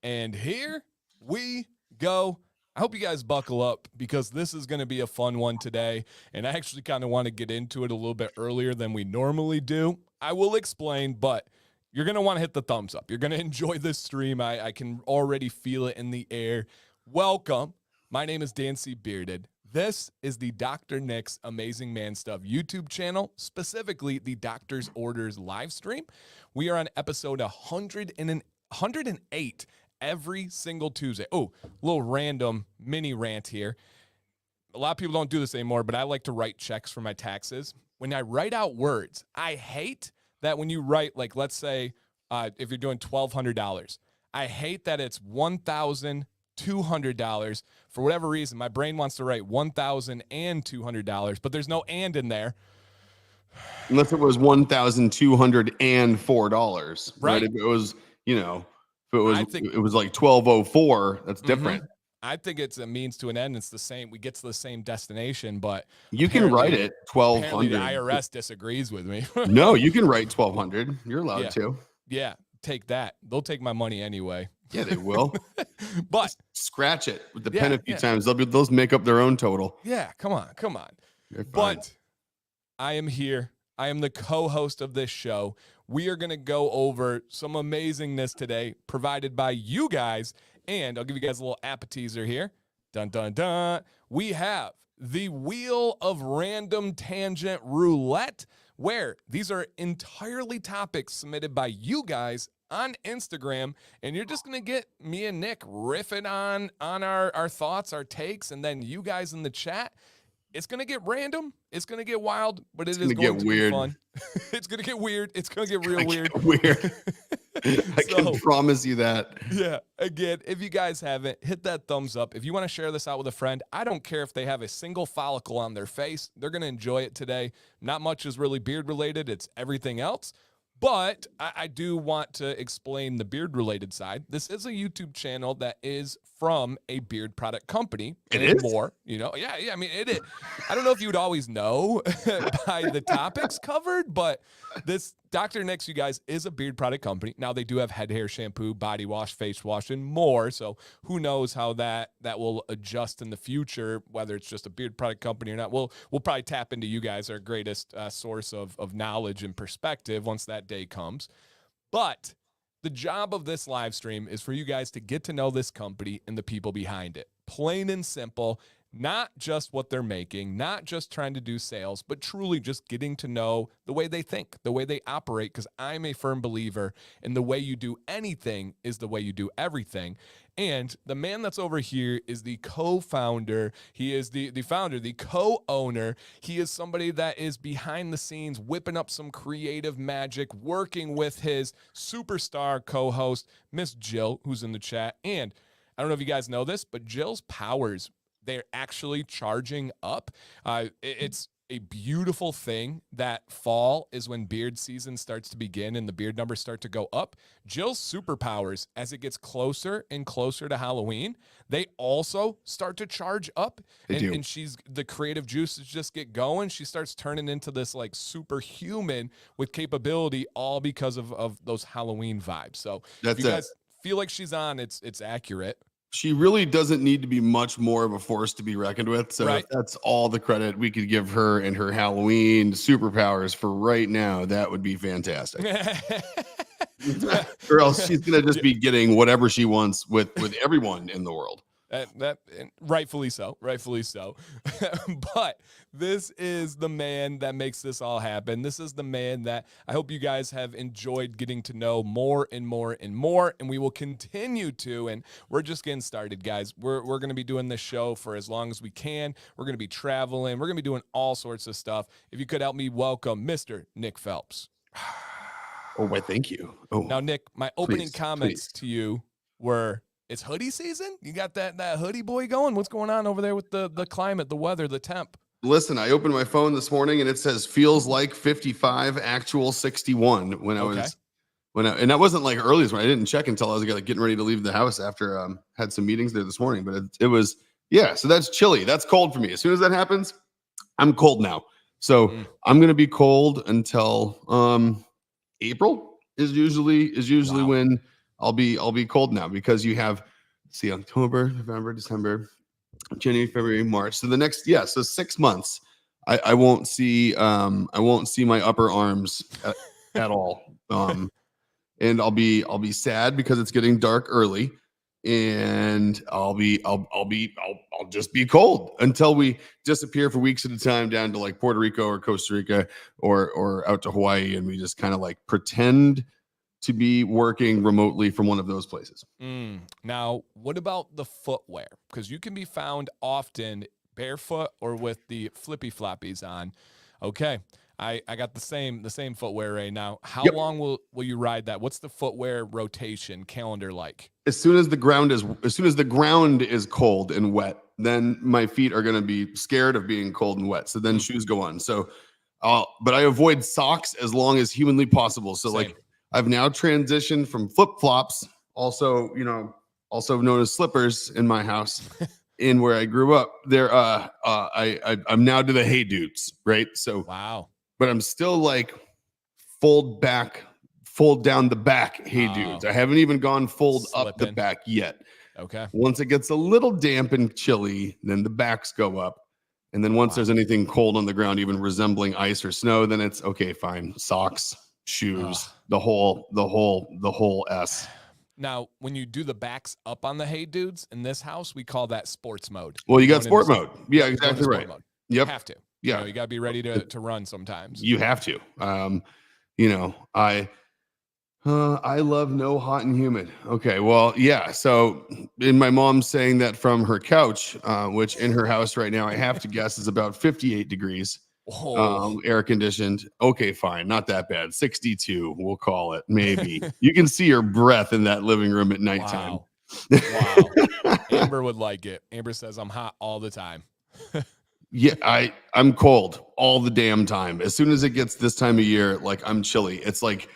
And here we go. I hope you guys buckle up because this is going to be a fun one today. And I actually kind of want to get into it a little bit earlier than we normally do. I will explain, but you're going to want to hit the thumbs up. You're going to enjoy this stream. I can already feel it in the air. Welcome. My name is Dan C. Bearded. This is the Dr. Nick's Amazing Man Stuff YouTube channel, specifically the Doctor's Orders live stream. We are on episode 108 every single Tuesday. Oh, little random mini rant here. A lot of people don't do this anymore, but I like to write checks for my taxes. When I write out words, I hate that when you write, like, let's say if you're doing $1,200, I hate that it's $1,200. For whatever reason, my brain wants to write $1,200, but there's no and in there. Unless it was $1,204, right? If it was, if it was, it was like 1,204. That's different. I think it's a means to an end. It's the same. We get to the same destination, but you can write it 1,200. The IRS disagrees with me. No, you can write 1,200. You're allowed to. Yeah, take that. They'll take my money anyway. Yeah, they will. But just scratch it with the pen a few times. They'll make up their own total. Yeah, come on. But I am here. I am the co-host of this show. We are going to go over some amazingness today provided by you guys. And I'll give you guys a little appetizer here. Dun, dun, dun. We have the Wheel of Random Tangent Roulette, where these are entirely topics submitted by you guys on Instagram, and you're just going to get me and Nick riffing on our thoughts, our takes, and then you guys in the chat. It's going to get random. It's going to get wild, but it's going to get weird. Be fun. It's going to get weird. It's going to get real weird. I can promise you that. Yeah. Again, if you guys haven't, hit that thumbs up. If you want to share this out with a friend, I don't care if they have a single follicle on their face. They're going to enjoy it today. Not much is really beard related. It's everything else. But I do want to explain the beard-related side. This is a YouTube channel that is from a beard product company. It is? More, Yeah, I mean, it is. I don't know if you'd always know by the topics covered, but this Dr. Nick's, you guys, is a beard product company. Now, they do have head hair shampoo, body wash, face wash, and more. So who knows how that will adjust in the future, whether it's just a beard product company or not. We'll probably tap into you guys, our greatest source of knowledge and perspective once that day comes. But the job of this live stream is for you guys to get to know this company and the people behind it. Plain and simple. Not just what they're making, not just trying to do sales, but truly just getting to know the way they think, the way they operate, because I'm a firm believer in the way you do anything is the way you do everything. And the man that's over here is the co-founder. He is the founder, the co-owner. He is somebody that is behind the scenes, whipping up some creative magic, working with his superstar co-host, Miss Jill, who's in the chat. And I don't know if you guys know this, but Jill's powers, they're actually charging up. It's a beautiful thing that fall is when beard season starts to begin and the beard numbers start to go up. Jill's superpowers, as it gets closer and closer to Halloween, they also start to charge up. And she's the creative juices just get going. She starts turning into this like superhuman with capability, all because of those Halloween vibes. So if you guys feel like she's on, it's accurate. She really doesn't need to be much more of a force to be reckoned with. So if that's all the credit we could give her and her Halloween superpowers for right now, that would be fantastic. Or else she's going to just be getting whatever she wants with everyone in the world. That rightfully so. But this is the man that makes this all happen. This is the man that I hope you guys have enjoyed getting to know more and more and more, and we will continue to. And we're just getting started, guys. We're going to be doing this show for as long as we can. We're going to be traveling. We're going to be doing all sorts of stuff. If you could help me welcome Mr. Nick Phelps. Oh, why, thank you. Oh, now, Nick, my opening comments to you were, it's hoodie season? You got that hoodie boy going? What's going on over there with the climate, the weather, the temp? Listen, I opened my phone this morning and it says feels like 55, actual 61 and that wasn't like early this morning. I didn't check until I was getting ready to leave the house after had some meetings there this morning, but it was, so that's chilly. That's cold for me. As soon as that happens, I'm cold now. So I'm going to be cold until April is usually when I'll be cold now because you have, see, October, November, December, January, February, March. So the next, so 6 months, I won't see my upper arms at all. And I'll be sad because it's getting dark early, and I'll just be cold until we disappear for weeks at a time down to like Puerto Rico or Costa Rica or out to Hawaii, and we just kind of like pretend to be working remotely from one of those places. Now, what about the footwear? Because you can be found often barefoot or with the flippy floppies on. Okay, I got the same footwear right now. How long will you ride that? What's the footwear rotation calendar like? As soon as the ground is cold and wet, then my feet are going to be scared of being cold and wet. So then shoes go on. So, but I avoid socks as long as humanly possible. So like I've now transitioned from flip flops, also known as slippers in my house, in where I grew up. I'm now to the Hey Dudes, right? So wow. But I'm still like fold down the back Hey Dudes. I haven't even gone fold up the back yet. Okay. Once it gets a little damp and chilly, then the backs go up. And then once there's anything cold on the ground, even resembling ice or snow, then it's okay, fine. Socks, shoes, the whole S. Now, when you do the backs up on the Hey Dudes in this house, we call that sports mode. Well, you got sport mode. Yeah, exactly right. Mode. Yep. You have to. Yeah. You got to be ready to run sometimes. You have to. I love no hot and humid. Okay, well, yeah. So, in my mom saying that from her couch, which in her house right now, I have to guess is about 58 degrees, air conditioned. Okay, fine, not that bad. 62, we'll call it. Maybe you can see her breath in that living room at nighttime. Wow. Amber would like it. Amber says I'm hot all the time. Yeah, I'm cold all the damn time. As soon as it gets this time of year, like I'm chilly. It's like,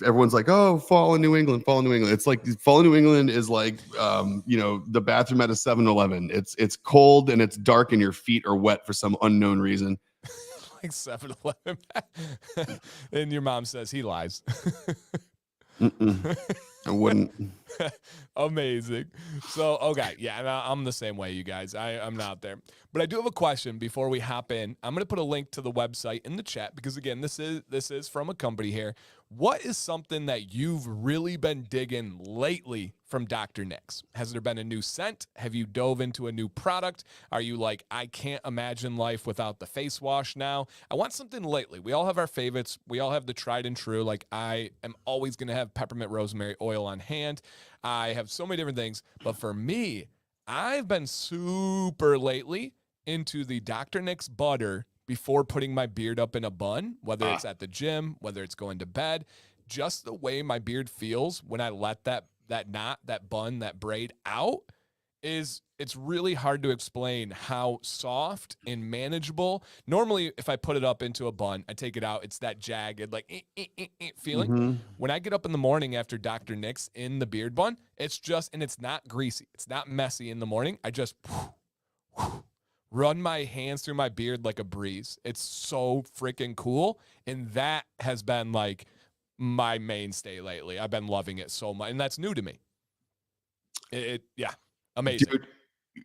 everyone's like, oh, fall in New England. It's like fall in New England is like, the bathroom at a 7-Eleven. It's cold and it's dark and your feet are wet for some unknown reason. Like 7-Eleven. And your mom says he lies. I wouldn't. Amazing. So, okay. Yeah, I'm the same way, you guys. I'm not there. But I do have a question before we hop in. I'm going to put a link to the website in the chat because, again, this is from a company here. What is something that you've really been digging lately from Dr. Nick's? Has there been a new scent? Have you dove into a new product? Are you like, I can't imagine life without the face wash now? I want something lately. We all have our favorites. We all have the tried and true. Like, I am always going to have peppermint rosemary oil on hand. I have so many different things. But for me, I've been super lately into the Dr. Nick's butter before putting my beard up in a bun, whether it's at the gym, whether it's going to bed. Just the way my beard feels when I let that knot, that bun, that braid out it's really hard to explain how soft and manageable. Normally, if I put it up into a bun, I take it out, it's that jagged, like feeling. Mm-hmm. When I get up in the morning after Dr. Nick's in the beard bun, it's just, and it's not greasy. It's not messy in the morning. I just run my hands through my beard like a breeze. It's so freaking cool. And that has been like my mainstay lately. I've been loving it so much. And that's new to me. Yeah. Amazing. Dude,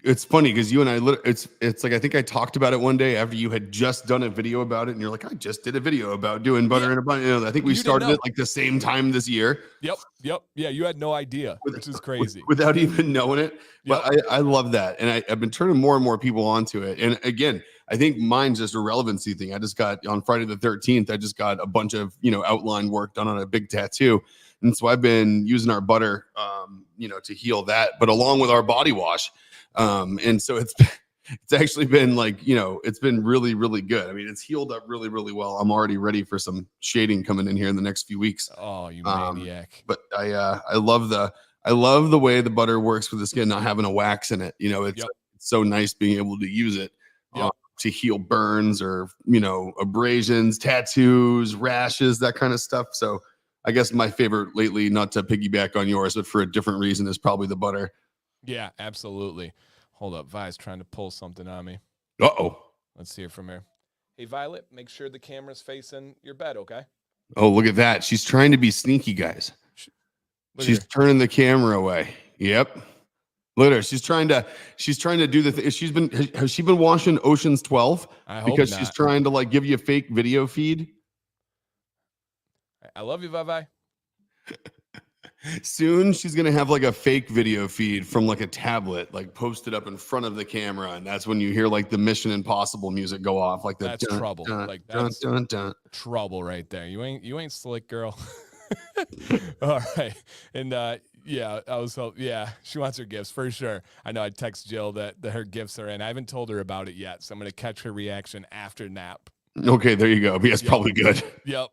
it's funny because you and I, it's like, I think I talked about it one day after you had just done a video about it. And you're like, I just did a video about doing butter in a bun. I think we started it like the same time this year. Yep. Yeah. You had no idea, which is crazy. Without even knowing it. But I love that. And I've been turning more and more people onto it. And again, I think mine's just a relevancy thing. I just got on Friday the 13th, I just got a bunch of, outline work done on a big tattoo. And so I've been using our butter, to heal that, but along with our body wash. And so it's actually been like, it's been really, really good. I mean, it's healed up really, really well. I'm already ready for some shading coming in here in the next few weeks. Oh, you maniac. But I love the way the butter works with the skin, not having a wax in it. It's so nice being able to use it to heal burns or, abrasions, tattoos, rashes, that kind of stuff. So I guess my favorite lately, not to piggyback on yours, but for a different reason, is probably the butter. Yeah, absolutely. Hold up. Vi's trying to pull something on me. Uh-oh. Let's hear from her. Hey, Violet, make sure the camera's facing your bed, okay? Oh, look at that. She's trying to be sneaky, guys. Look at She's her. turning the camera away. Yep. Look at her. She's trying to do the thing. Has she been watching Ocean's 12? I hope Because not. she's trying to like give you a fake video feed. I love you, bye-bye. Soon she's gonna have like a fake video feed from like a tablet, like posted up in front of the camera, and that's when you hear like the Mission Impossible music go off, like the That's trouble. Like that's trouble right there. You ain't slick, girl. All right, and yeah, she wants her gifts for sure. I know I text Jill that her gifts are in. I haven't told her about it yet, so I'm gonna catch her reaction after nap. Okay, there you go. That's probably good. Yep.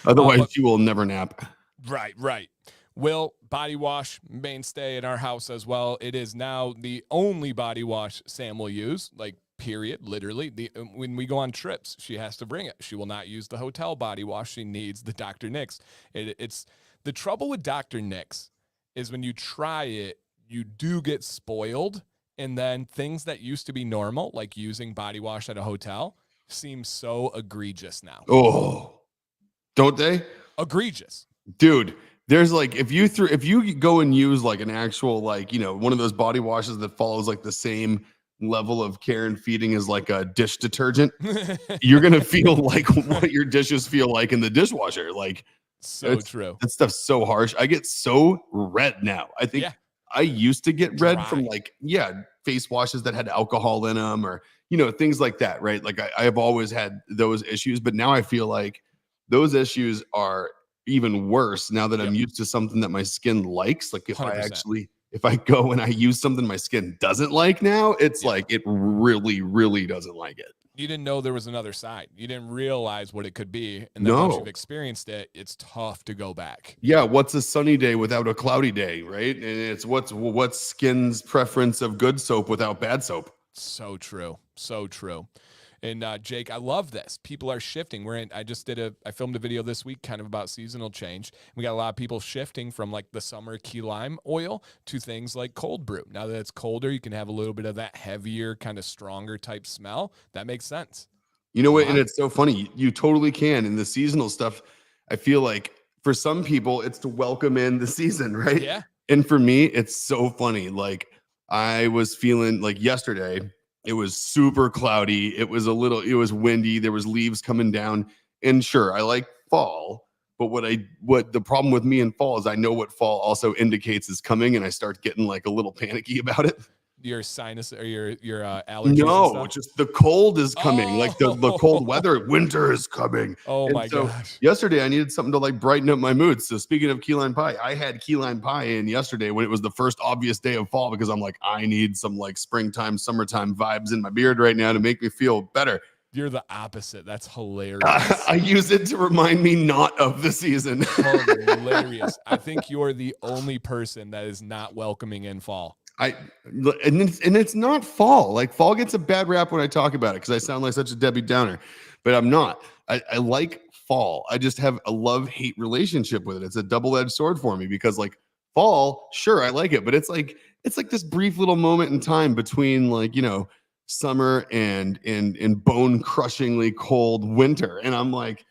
Otherwise, she will never nap. Right. Will body wash mainstay in our house as well. It is now the only body wash Sam will use, like period, literally. When we go on trips, she has to bring it. She will not use the hotel body wash. She needs the Dr. Nick's. It's the trouble with Dr. Nick's is when you try it, you do get spoiled, and then things that used to be normal, like using body wash at a hotel, seem so egregious now. Oh, don't they? Egregious. Dude, there's like if you go and use like an actual like, one of those body washes that follows like the same level of care and feeding as like a dish detergent, you're going to feel like what your dishes feel like in the dishwasher. Like true. That stuff's so harsh. I get so red now. I think I used to get red from like, face washes that had alcohol in them or, things like that, right? Like I have always had those issues, but now I feel like those issues are even worse now that I'm used to something that my skin likes. Like if 100%. If I go and I use something my skin doesn't like now, it's like it really, really doesn't like it. You didn't know there was another side. You didn't realize what it could be. And then once you've experienced it, it's tough to go back. Yeah. What's a sunny day without a cloudy day, right? And it's what's skin's preference of good soap without bad soap. So true. And Jake, I love this. People are shifting. I filmed a video this week kind of about seasonal change. We got a lot of people shifting from like the summer key lime oil to things like cold brew. Now that it's colder, you can have a little bit of that heavier, kind of stronger type smell. That makes sense. You know what? And it's so funny. You totally can. And the seasonal stuff, I feel like for some people, it's to welcome in the season, right? Yeah. And for me, it's so funny. Like I was feeling like yesterday, it was super cloudy. It was windy. There was leaves coming down. And sure, I like fall, but what the problem with me in fall is I know what fall also indicates is coming, and I start getting like a little panicky about it. Your sinus or your allergies? No, just the cold is coming. Like the cold weather, winter is coming. Oh my gosh. Yesterday I needed something to like brighten up my mood. So speaking of key lime pie, I had key lime pie in yesterday when it was the first obvious day of fall because I'm like, I need some like springtime, summertime vibes in my beard right now to make me feel better. You're the opposite. That's hilarious. I use it to remind me not of the season. Hilarious. I think you're the only person that is not welcoming in fall. And it's not fall. Like fall gets a bad rap when I talk about it because I sound like such a Debbie Downer, but I'm not. I like fall. I just have a love-hate relationship with it. It's a double-edged sword for me because like fall, sure, I like it, but it's like this brief little moment in time between like, summer and bone-crushingly cold winter. And I'm like,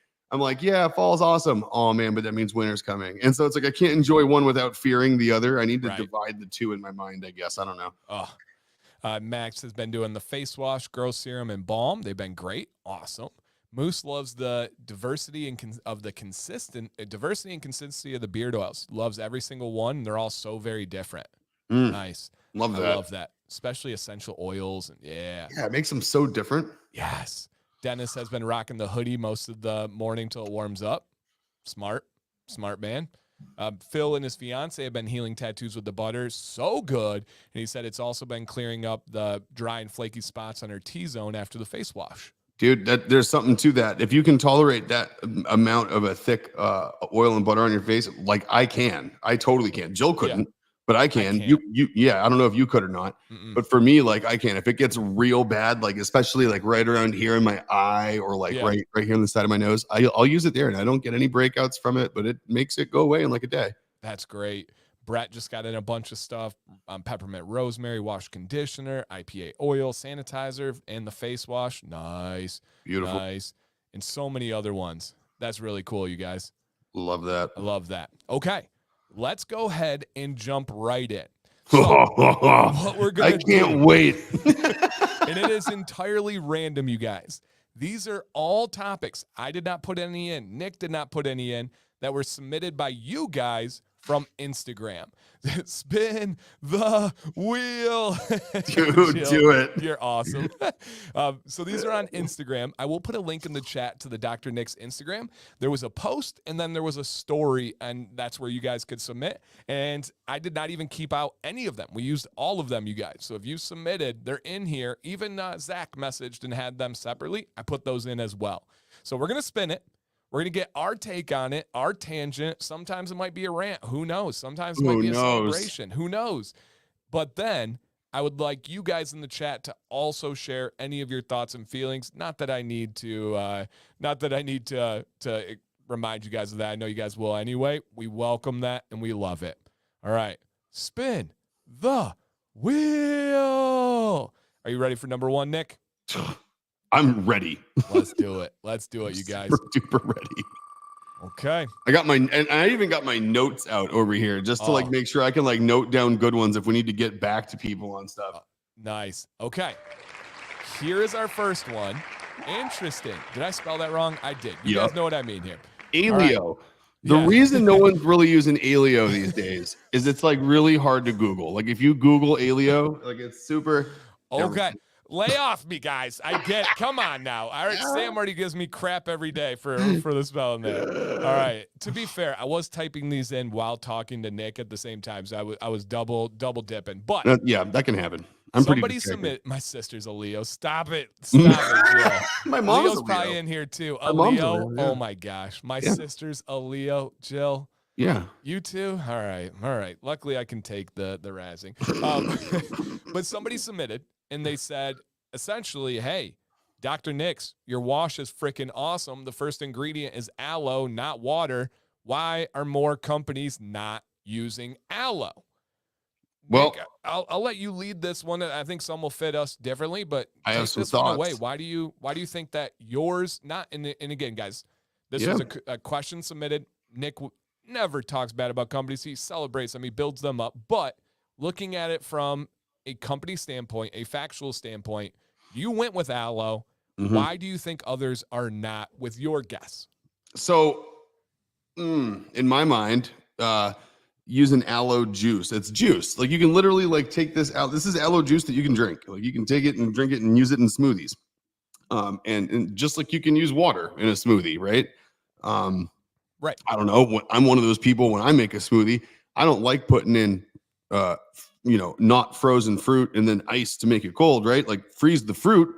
yeah, fall's awesome. Oh man, but that means winter's coming. And so it's like I can't enjoy one without fearing the other. I need to divide the two in my mind, I guess. I don't know. Max has been doing the face wash, growth serum, and balm. They've been great. Awesome. Moose loves the diversity and diversity and consistency of the beard oils. Loves every single one. They're all so very different. Nice. Love that. I love that. Especially essential oils. And yeah, it makes them so different. Yes. Dennis has been rocking the hoodie most of the morning till it warms up. Smart man. Phil and his fiance have been healing tattoos with the butter. So good. And he said it's also been clearing up the dry and flaky spots on her T-zone after the face wash. Dude, there's something to that. If you can tolerate that amount of a thick oil and butter on your face, like I totally can. Jill couldn't. But I can. I don't know if you could or not. But for me, like I can. If it gets real bad, like especially like right around here in my eye or like right here on the side of my nose, I'll use it there, and I don't get any breakouts from it. But it makes it go away in like a day. That's great. Brett just got in a bunch of stuff: peppermint rosemary wash conditioner, IPA oil, sanitizer, and the face wash. Nice, beautiful, nice, and so many other ones. That's really cool, you guys. Love that. I love that. Okay. let's go ahead and jump right in. So what we're going to do. I can't wait. And it is entirely random, you guys. These are all topics. I did not put any in. Nick did not put any in that were submitted by you guys from Instagram. Spin the wheel. Dude, Jill, do it. You're awesome. So these are on Instagram. I will put a link in the chat to the Dr. Nick's Instagram. There was a post and then there was a story, and that's where you guys could submit. And I did not even keep out any of them. We used all of them, you guys. So if you submitted, they're in here. Even Zach messaged and had them separately. I put those in as well. So we're going to spin it. We're going to get our take on it, our tangent. Sometimes it might be a rant. Who knows? Sometimes it might be a celebration. Who knows? But then I would like you guys in the chat to also share any of your thoughts and feelings. Not that I need to remind you guys of that. I know you guys will anyway. We welcome that and we love it. All right. Spin the wheel. Are you ready for number one, Nick? I'm ready. Let's do it. Let's do it, you guys. Super ready. Okay. I even got my notes out over here just to like make sure I can like note down good ones if we need to get back to people on stuff. Nice. Okay. Here is our first one. Interesting. Did I spell that wrong? I did. You guys know what I mean here. Alio. Right. The reason no one's really using Alio these days is it's like really hard to Google. Like if you Google Alio, like it's super. Okay. Lay off me, guys. I get it. Come on now. All right, Sam already gives me crap every day for the spelling there. All right. To be fair, I was typing these in while talking to Nick at the same time, so I was double dipping. But yeah, that can happen. Somebody submit. My sister's a Leo. Stop it, Jill. My mom's Leo's a Leo. Probably in here too. A Leo. Oh my gosh, my sister's a Leo. Jill. Yeah. You too? All right. Luckily, I can take the razzing. But somebody submitted. And they said, essentially, hey, Dr. Nick's, your wash is freaking awesome. The first ingredient is aloe, not water. Why are more companies not using aloe? Well, Nick, I'll let you lead this one. I think some will fit us differently, but I have some thoughts. Away. Why do you think that yours not? And again, guys, this was a question submitted. Nick never talks bad about companies. He celebrates them. He builds them up. But looking at it from a company standpoint, a factual standpoint, you went with aloe. Mm-hmm. Why do you think others are not with your guess? So in my mind, using aloe juice, it's juice. Like you can literally like take this out. This is aloe juice that you can drink. Like you can take it and drink it and use it in smoothies. And just like you can use water in a smoothie, right? Right. I don't know. I'm one of those people when I make a smoothie, I don't like putting in not frozen fruit and then ice to make it cold, right? Like freeze the fruit,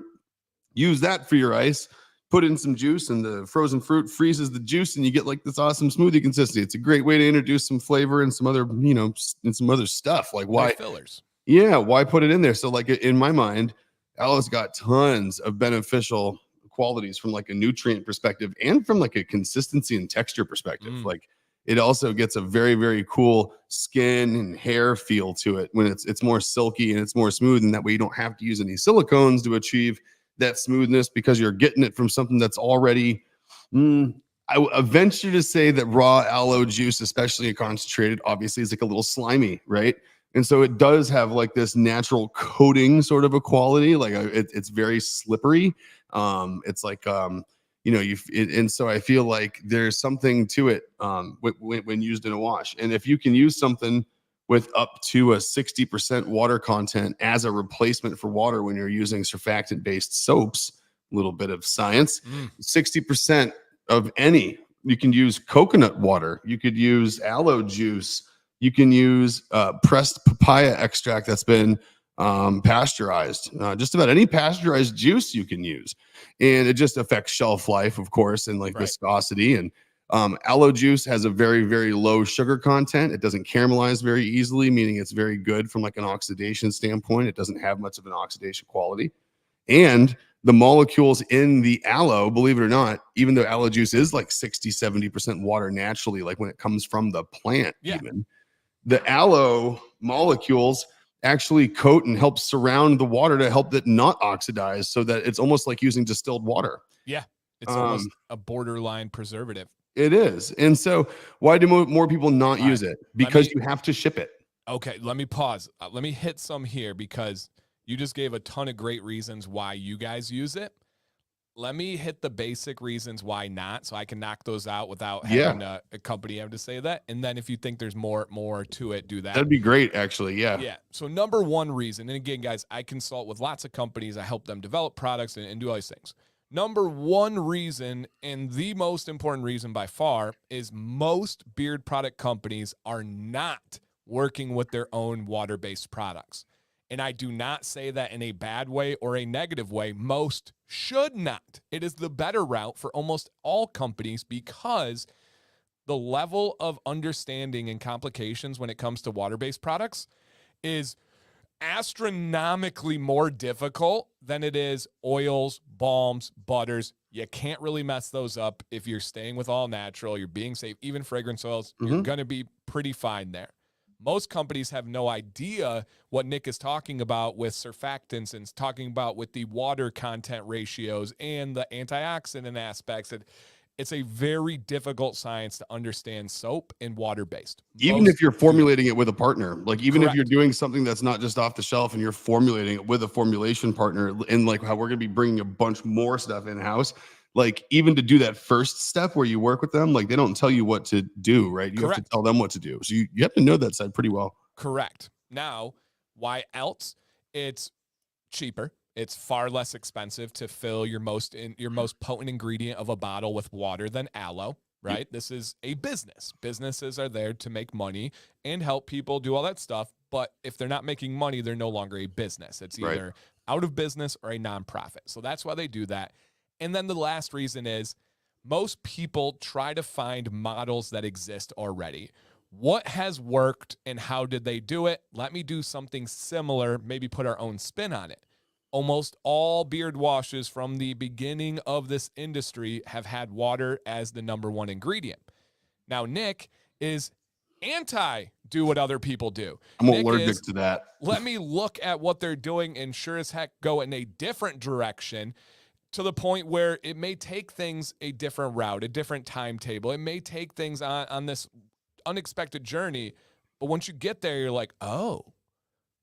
use that for your ice, put in some juice, and the frozen fruit freezes the juice, and you get like this awesome smoothie consistency. It's a great way to introduce some flavor and some other, and some other stuff. Like why fillers? Yeah, why put it in there? So like in my mind, aloe's got tons of beneficial qualities from like a nutrient perspective and from like a consistency and texture perspective. Like it also gets a very, very cool skin and hair feel to it when it's more silky and it's more smooth. And that way you don't have to use any silicones to achieve that smoothness because you're getting it from something that's already, I venture to say that raw aloe juice, especially a concentrated, obviously is like a little slimy, right? And so it does have like this natural coating sort of a quality. Like it's very slippery. It's like, and so I feel like there's something to it when used in a wash. And if you can use something with up to a 60% water content as a replacement for water when you're using surfactant-based soaps, a little bit of science, 60% of any, you can use coconut water, you could use aloe juice, you can use pressed papaya extract that's been pasteurized. Just about any pasteurized juice you can use. And it just affects shelf life, of course, and like viscosity. And aloe juice has a very, very low sugar content. It doesn't caramelize very easily, meaning it's very good from like an oxidation standpoint. It doesn't have much of an oxidation quality. And the molecules in the aloe, believe it or not, even though aloe juice is like 60-70% water naturally, like when it comes from the plant, even the aloe molecules actually coat and help surround the water to help it not oxidize, so that it's almost like using distilled water. Yeah, it's almost a borderline preservative. It is. And so why do more people not All right, use it? Because you have to ship it. Okay, let me pause. Let me hit some here because you just gave a ton of great reasons why you guys use it. Let me hit the basic reasons why not, so I can knock those out without having a company have to say that. And then if you think there's more to it, do that. That'd be great, actually. Yeah. Yeah. So number one reason, and again, guys, I consult with lots of companies. I help them develop products and do all these things. Number one reason, and the most important reason by far, is most beard product companies are not working with their own water-based products. And I do not say that in a bad way or a negative way. Most should not. It is the better route for almost all companies because the level of understanding and complications when it comes to water-based products is astronomically more difficult than it is oils, balms, butters. You can't really mess those up if you're staying with all natural, you're being safe, even fragrance oils, you're going to be pretty fine there. Most companies have no idea what Nick is talking about with surfactants and talking about with the water content ratios and the antioxidant aspects. It's a very difficult science to understand soap and water-based. Even if you're formulating it with a partner, like even if you're doing something that's not just off the shelf and you're formulating it with a formulation partner, and like how we're going to be bringing a bunch more stuff in-house, like even to do that first step where you work with them, like they don't tell you what to do, right? You have to tell them what to do. So you have to know that side pretty well. Correct. Now, why else? It's cheaper. It's far less expensive to fill your most potent ingredient of a bottle with water than aloe, right? Yep. This is a business. Businesses are there to make money and help people do all that stuff. But if they're not making money, they're no longer a business. It's either out of business or a nonprofit. So that's why they do that. And then the last reason is most people try to find models that exist already. What has worked and how did they do it? Let me do something similar, maybe put our own spin on it. Almost all beard washes from the beginning of this industry have had water as the number one ingredient. Now, Nick is anti do what other people do. I'm allergic to that. Let me look at what they're doing and sure as heck go in a different direction to the point where it may take things a different route, a different timetable. It may take things on this unexpected journey. But once you get there, you're like, oh,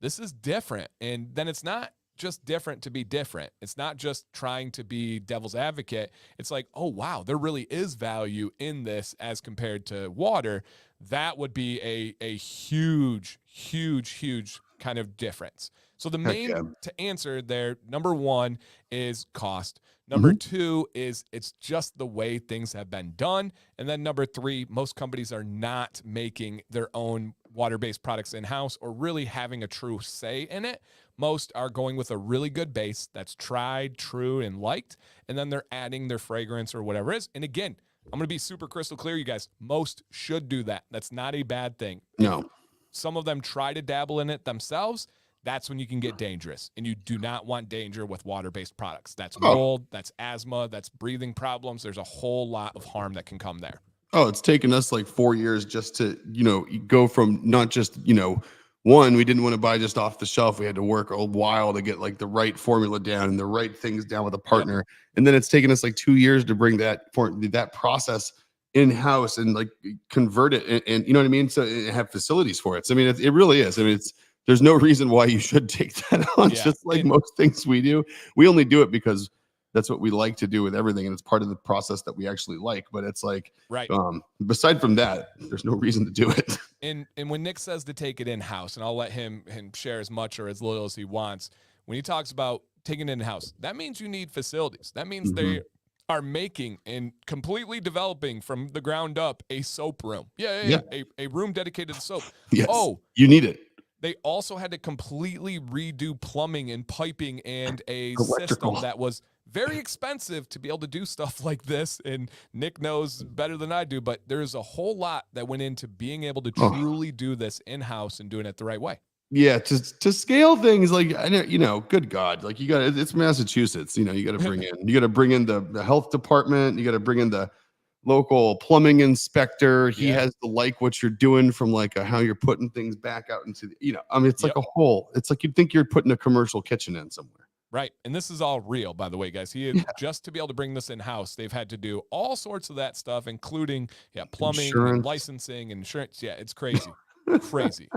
this is different. And then it's not just different to be different. It's not just trying to be devil's advocate. It's like, oh, wow, there really is value in this as compared to water. That would be a huge, huge, huge kind of difference. So the main to answer there, number one is cost. Number two is it's just the way things have been done. And then number three, most companies are not making their own water-based products in-house or really having a true say in it. Most are going with a really good base that's tried, true, and liked, and then they're adding their fragrance or whatever it is. And again, I'm going to be super crystal clear, you guys. Most should do that. That's not a bad thing. No. If some of them try to dabble in it themselves, that's when you can get dangerous. And you do not want danger with water-based products. That's mold, that's asthma, that's breathing problems. There's a whole lot of harm that can come there. Oh, it's taken us like 4 years just to, go from not just, one, we didn't want to buy just off the shelf. We had to work a while to get like the right formula down and the right things down with a partner. Yep. And then it's taken us like 2 years to bring that process in-house and like convert it and you know what I mean? So have facilities for it. So I mean, it really is. I mean, there's no reason why you should take that on. Just like most things we do. We only do it because that's what we like to do with everything. And it's part of the process that we actually like, but it's like, beside from that, there's no reason to do it. And when Nick says to take it in-house, and I'll let him share as much or as little as he wants, when he talks about taking it in-house, that means you need facilities. That means they are making and completely developing from the ground up a soap room. A room dedicated to soap. Yes. Oh, you need it. They also had to completely redo plumbing and piping and a electrical system that was very expensive to be able to do stuff like this. And Nick knows better than I do, but there's a whole lot that went into being able to truly do this in-house and doing it the right way. Yeah, to scale things like I know, good God, like it's Massachusetts. You got to bring in the health department. You got to bring in the local plumbing inspector. He has to like what you're doing from like how you're putting things back out into the, I mean, it's like a whole. It's like you'd think you're putting a commercial kitchen in somewhere. Right. And this is all real, by the way, guys. Just to be able to bring this in-house, they've had to do all sorts of that stuff, including plumbing and Insurance. licensing and insurance. Yeah, it's crazy. Crazy.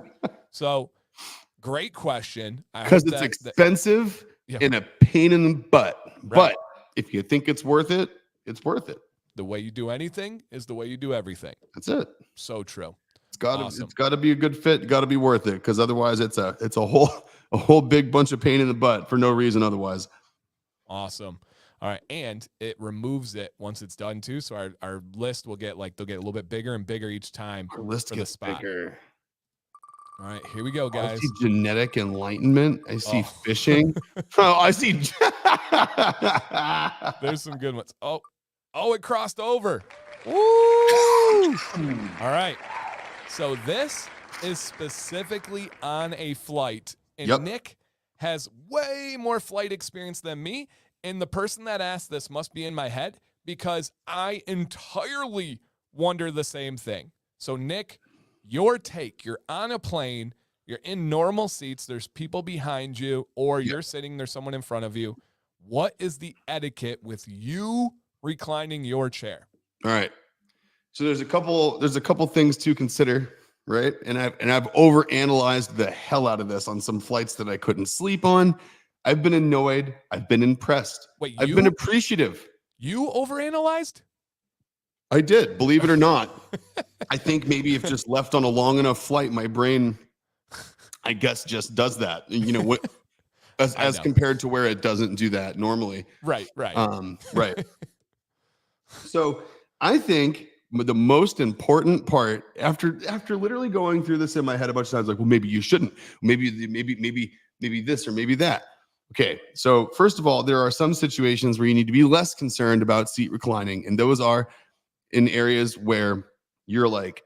So great question. I Because hope it's that expensive yeah, and a pain in the butt. right. But if you think it's worth it, it's worth it. The way you do anything is the way you do everything. That's it. So true. It's gotta be a good fit. Got to be worth it, because otherwise it's a whole big bunch of pain in the butt for no reason otherwise. Awesome. All right. And it removes it once it's done too. So our list will get they'll get a little bit bigger and bigger each time. Our list for gets the spot. bigger. All right, here we go, guys. I see genetic enlightenment. I see Oh. fishing. Oh, I see. There's some good ones. Oh, it crossed over. Woo! All right. So this is specifically on a flight. And Nick has way more flight experience than me. And the person that asked this must be in my head, because I entirely wonder the same thing. So, Nick, your take, you're on a plane, you're in normal seats, there's people behind you, or you're sitting, there's someone in front of you. What is the etiquette with you reclining your chair? All right. So there's a couple things to consider, right? And I've overanalyzed the hell out of this on some flights that I couldn't sleep on. I've been annoyed. I've been impressed. Wait, I've been appreciative. You overanalyzed? I did, believe it or not. I think maybe if just left on a long enough flight, my brain, I guess, just does that. You know what? As compared to where it doesn't do that normally. Right. Right. So I think the most important part, after literally going through this in my head a bunch of times, like, well, maybe you shouldn't. Maybe this or maybe that. Okay, so first of all, there are some situations where you need to be less concerned about seat reclining, and those are in areas where you're like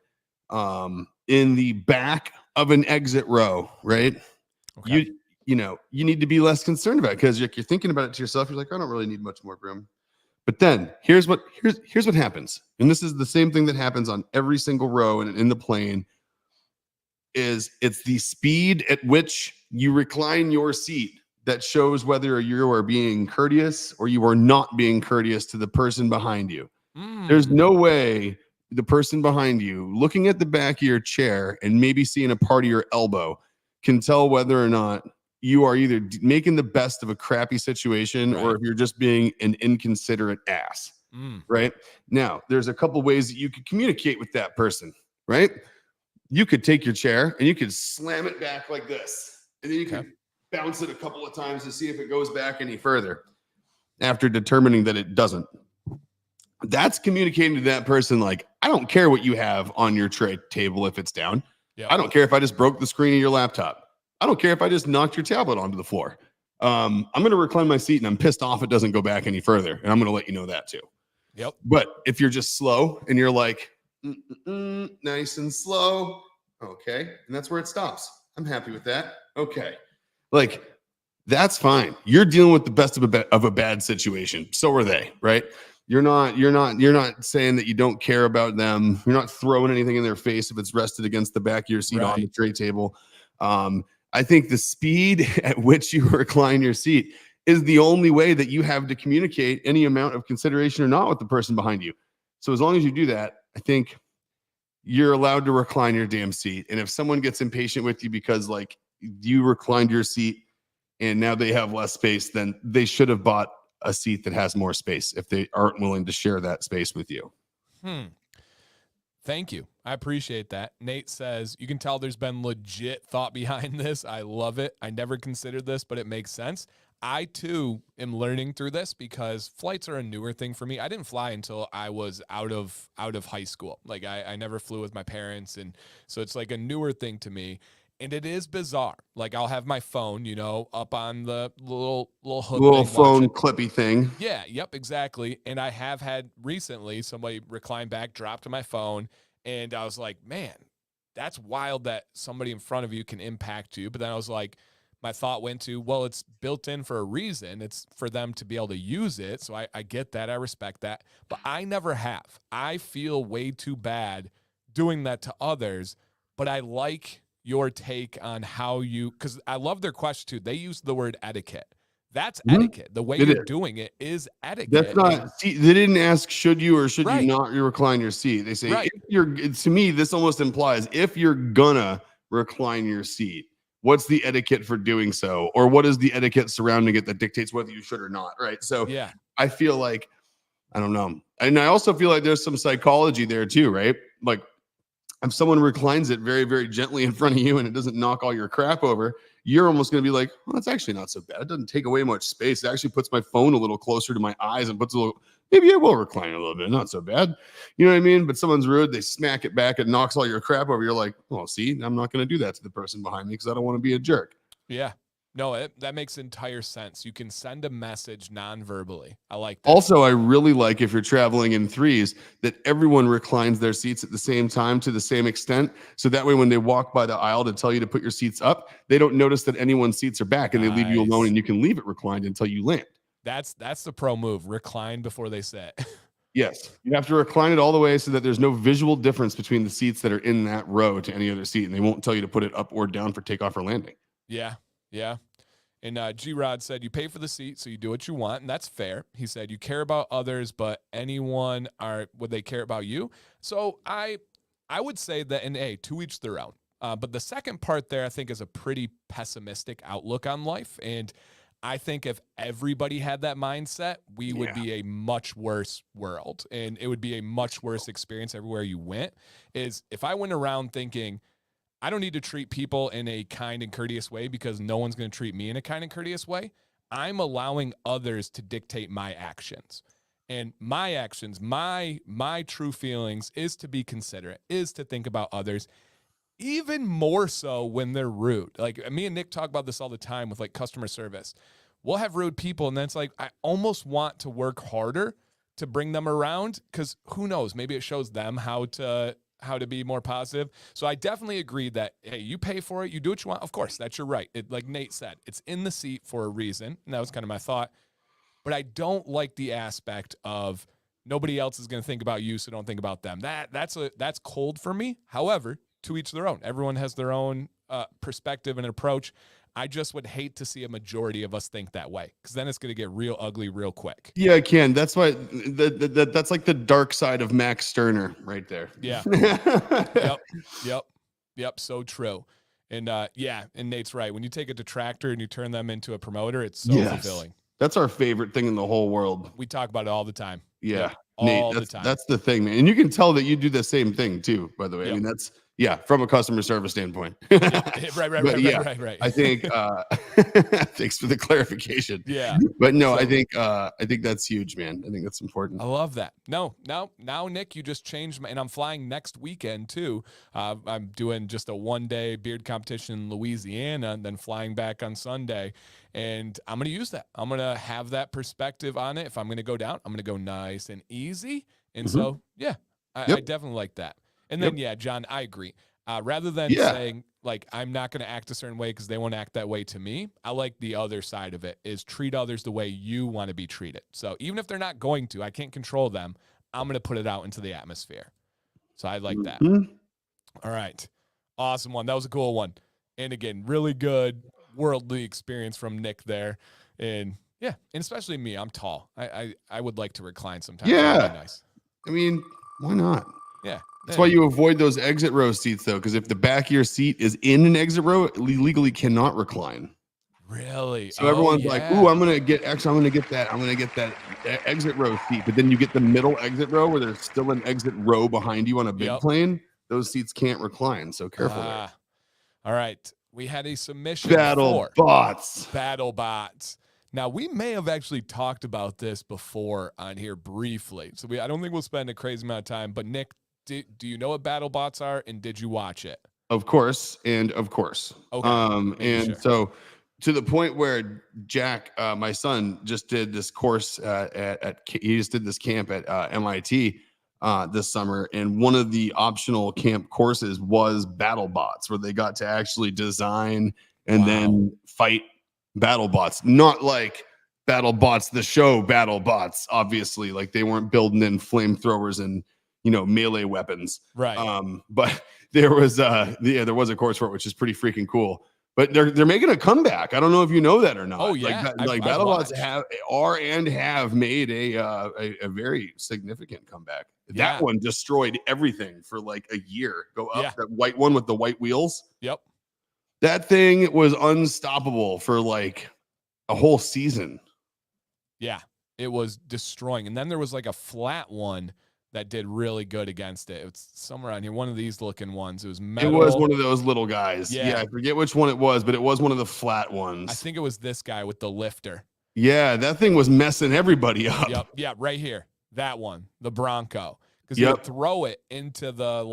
in the back of an exit row, right? Okay. You need to be less concerned about it, because you're thinking about it to yourself. You're like, I don't really need much more room. But then here's what happens, and this is the same thing that happens on every single row and in the plane. It's the speed at which you recline your seat that shows whether you are being courteous or you are not being courteous to the person behind you. There's no way the person behind you, looking at the back of your chair and maybe seeing a part of your elbow, can tell whether or not you are either making the best of a crappy situation, right, or if you're just being an inconsiderate ass. Right? Now, there's a couple ways that you could communicate with that person, right? You could take your chair and you could slam it back like this, and then you could bounce it a couple of times to see if it goes back any further after determining that it doesn't. That's communicating to that person, like, I don't care what you have on your tray table if it's down. I don't care if I just broke the screen of your laptop. I don't care if I just knocked your tablet onto the floor. I'm going to recline my seat, and I'm pissed off it doesn't go back any further, and I'm going to let you know that too. But if you're just slow and you're like, nice and slow, okay, and that's where it stops. I'm happy with that. Okay. Like, that's fine. You're dealing with the best of a bad situation. So are they, right? You're not saying that you don't care about them. You're not throwing anything in their face if it's rested against the back of your seat on the tray table. I think the speed at which you recline your seat is the only way that you have to communicate any amount of consideration or not with the person behind you. So as long as you do that, I think you're allowed to recline your damn seat. And if someone gets impatient with you because, like, you reclined your seat and now they have less space, then they should have bought a seat that has more space if they aren't willing to share that space with you. Thank you. I appreciate that. Nate says, you can tell there's been legit thought behind this. I love it. I never considered this, but it makes sense. I too am learning through this because flights are a newer thing for me. I didn't fly until I was out of high school. Like I never flew with my parents. And so it's like a newer thing to me. And it is bizarre. Like I'll have my phone, up on the little hook, little phone clippy thing. Yeah. Yep. Exactly. And I have had recently somebody recline back, drop to my phone, and I was like, man, that's wild that somebody in front of you can impact you. But then I was like, my thought went to, well, it's built in for a reason. It's for them to be able to use it. So I get that. I respect that. But I never have. I feel way too bad doing that to others. But I like your take on how you, because I love their question too. They use the word etiquette. That's etiquette. The way you're is. doing it is etiquette. That's not. See, they didn't ask should you or should you Right. not recline your seat. They say Right. if you're. To me, this almost implies if you're gonna recline your seat, what's the etiquette for doing so, or what is the etiquette surrounding it that dictates whether you should or not? Right. So Yeah. I feel like I don't know, and I also feel like there's some psychology there too, right? Like if someone reclines it very, very gently in front of you and it doesn't knock all your crap over, you're almost going to be like, well, that's actually not so bad. It doesn't take away much space. It actually puts my phone a little closer to my eyes and puts a little, maybe I will recline a little bit. Not so bad. You know what I mean? But someone's rude. They smack it back and knocks all your crap over. You're like, well, see, I'm not going to do that to the person behind me because I don't want to be a jerk. Yeah. No, that makes entire sense. You can send a message non-verbally. I like that. Also, I really like if you're traveling in threes that everyone reclines their seats at the same time to the same extent. So that way, when they walk by the aisle to tell you to put your seats up, they don't notice that anyone's seats are back and they leave you alone and you can leave it reclined until you land. That's the pro move. Recline before they sit. Yes. You have to recline it all the way so that there's no visual difference between the seats that are in that row to any other seat. And they won't tell you to put it up or down for takeoff or landing. Yeah. Yeah. And G-Rod said, you pay for the seat, so you do what you want, and that's fair. He said, you care about others, but would they care about you? So I would say that, and hey, to each their own. But the second part there, I think, is a pretty pessimistic outlook on life. And I think if everybody had that mindset, we would be a much worse world. And it would be a much worse experience everywhere you went. Is if I went around thinking, I don't need to treat people in a kind and courteous way because no one's going to treat me in a kind and courteous way, I'm allowing others to dictate my actions. And my actions, my true feelings is to be considerate, is to think about others, even more so when they're rude. Like me and Nick talk about this all the time with like customer service. We'll have rude people, and then it's like I almost want to work harder to bring them around because who knows, maybe it shows them how to be more positive. So I definitely agree that, hey, you pay for it, you do what you want. Of course, that's your right. Like Nate said, it's in the seat for a reason. And that was kind of my thought. But I don't like the aspect of nobody else is going to think about you, so don't think about them. That's cold for me. However, to each their own. Everyone has their own perspective and approach. I just would hate to see a majority of us think that way because then it's going to get real ugly real quick. Yeah, I can. That's why that's like the dark side of Max Stirner right there. Yeah. Yep. So true. And and Nate's right. When you take a detractor and you turn them into a promoter, it's so fulfilling. That's our favorite thing in the whole world. We talk about it all the time. Yeah. Nate, all the time. That's the thing, man. And you can tell that you do the same thing too, by the way. Yep. I mean, that's from a customer service standpoint. Right. I think thanks for the clarification. Yeah. But no, I think that's huge, man. I think that's important. I love that. No, now Nick, you just changed and I'm flying next weekend too. I'm doing just a 1-day beard competition in Louisiana and then flying back on Sunday. And I'm going to use that. I'm going to have that perspective on it. If I'm going to go down, I'm going to go nice and easy. And so, I definitely like that. And then, John, I agree. Rather than saying, like, I'm not going to act a certain way because they won't act that way to me, I like the other side of it is treat others the way you want to be treated. So even if they're not going to, I can't control them. I'm going to put it out into the atmosphere. So I like that. All right. Awesome one. That was a cool one. And again, really good worldly experience from Nick there. And and especially me, I'm tall. I would like to recline sometimes. Yeah. Nice. I mean, why not? Yeah. That's why you avoid those exit row seats, though, because if the back of your seat is in an exit row, it legally cannot recline. Really? So everyone's like, "Ooh, I'm gonna get that exit row seat." But then you get the middle exit row where there's still an exit row behind you on a big plane. Those seats can't recline. So careful there. All right, we had a submission. BattleBots. Now, we may have actually talked about this before on here briefly. So I don't think we'll spend a crazy amount of time. But Nick, do you know what BattleBots are, and did you watch it? Of course, and of course. Okay. So to the point where Jack, my son, just did this course he just did this camp at MIT this summer, and one of the optional camp courses was BattleBots, where they got to actually design and then fight BattleBots. Not like BattleBots, the show BattleBots, obviously. Like they weren't building in flamethrowers and melee weapons. Right. But there was a course for it, which is pretty freaking cool. but they're making a comeback. I don't know if you know that or not. Oh yeah, like BattleBots have made a very significant comeback. Yeah. That one destroyed everything for like a year. Go up, Yeah. that white one with the white wheels. Yep. That thing was unstoppable for like a whole season. Yeah, it was destroying. And then there was like a flat one that did really good against it. It's somewhere on here, one of these looking ones. It was metal. It was one of those little guys. Yeah, I forget which one it was, but it was one of the flat ones. I think it was this guy with the lifter. Yeah, that thing was messing everybody up. Yep. Yeah, right here. That one, the Bronco. Because you would throw it into the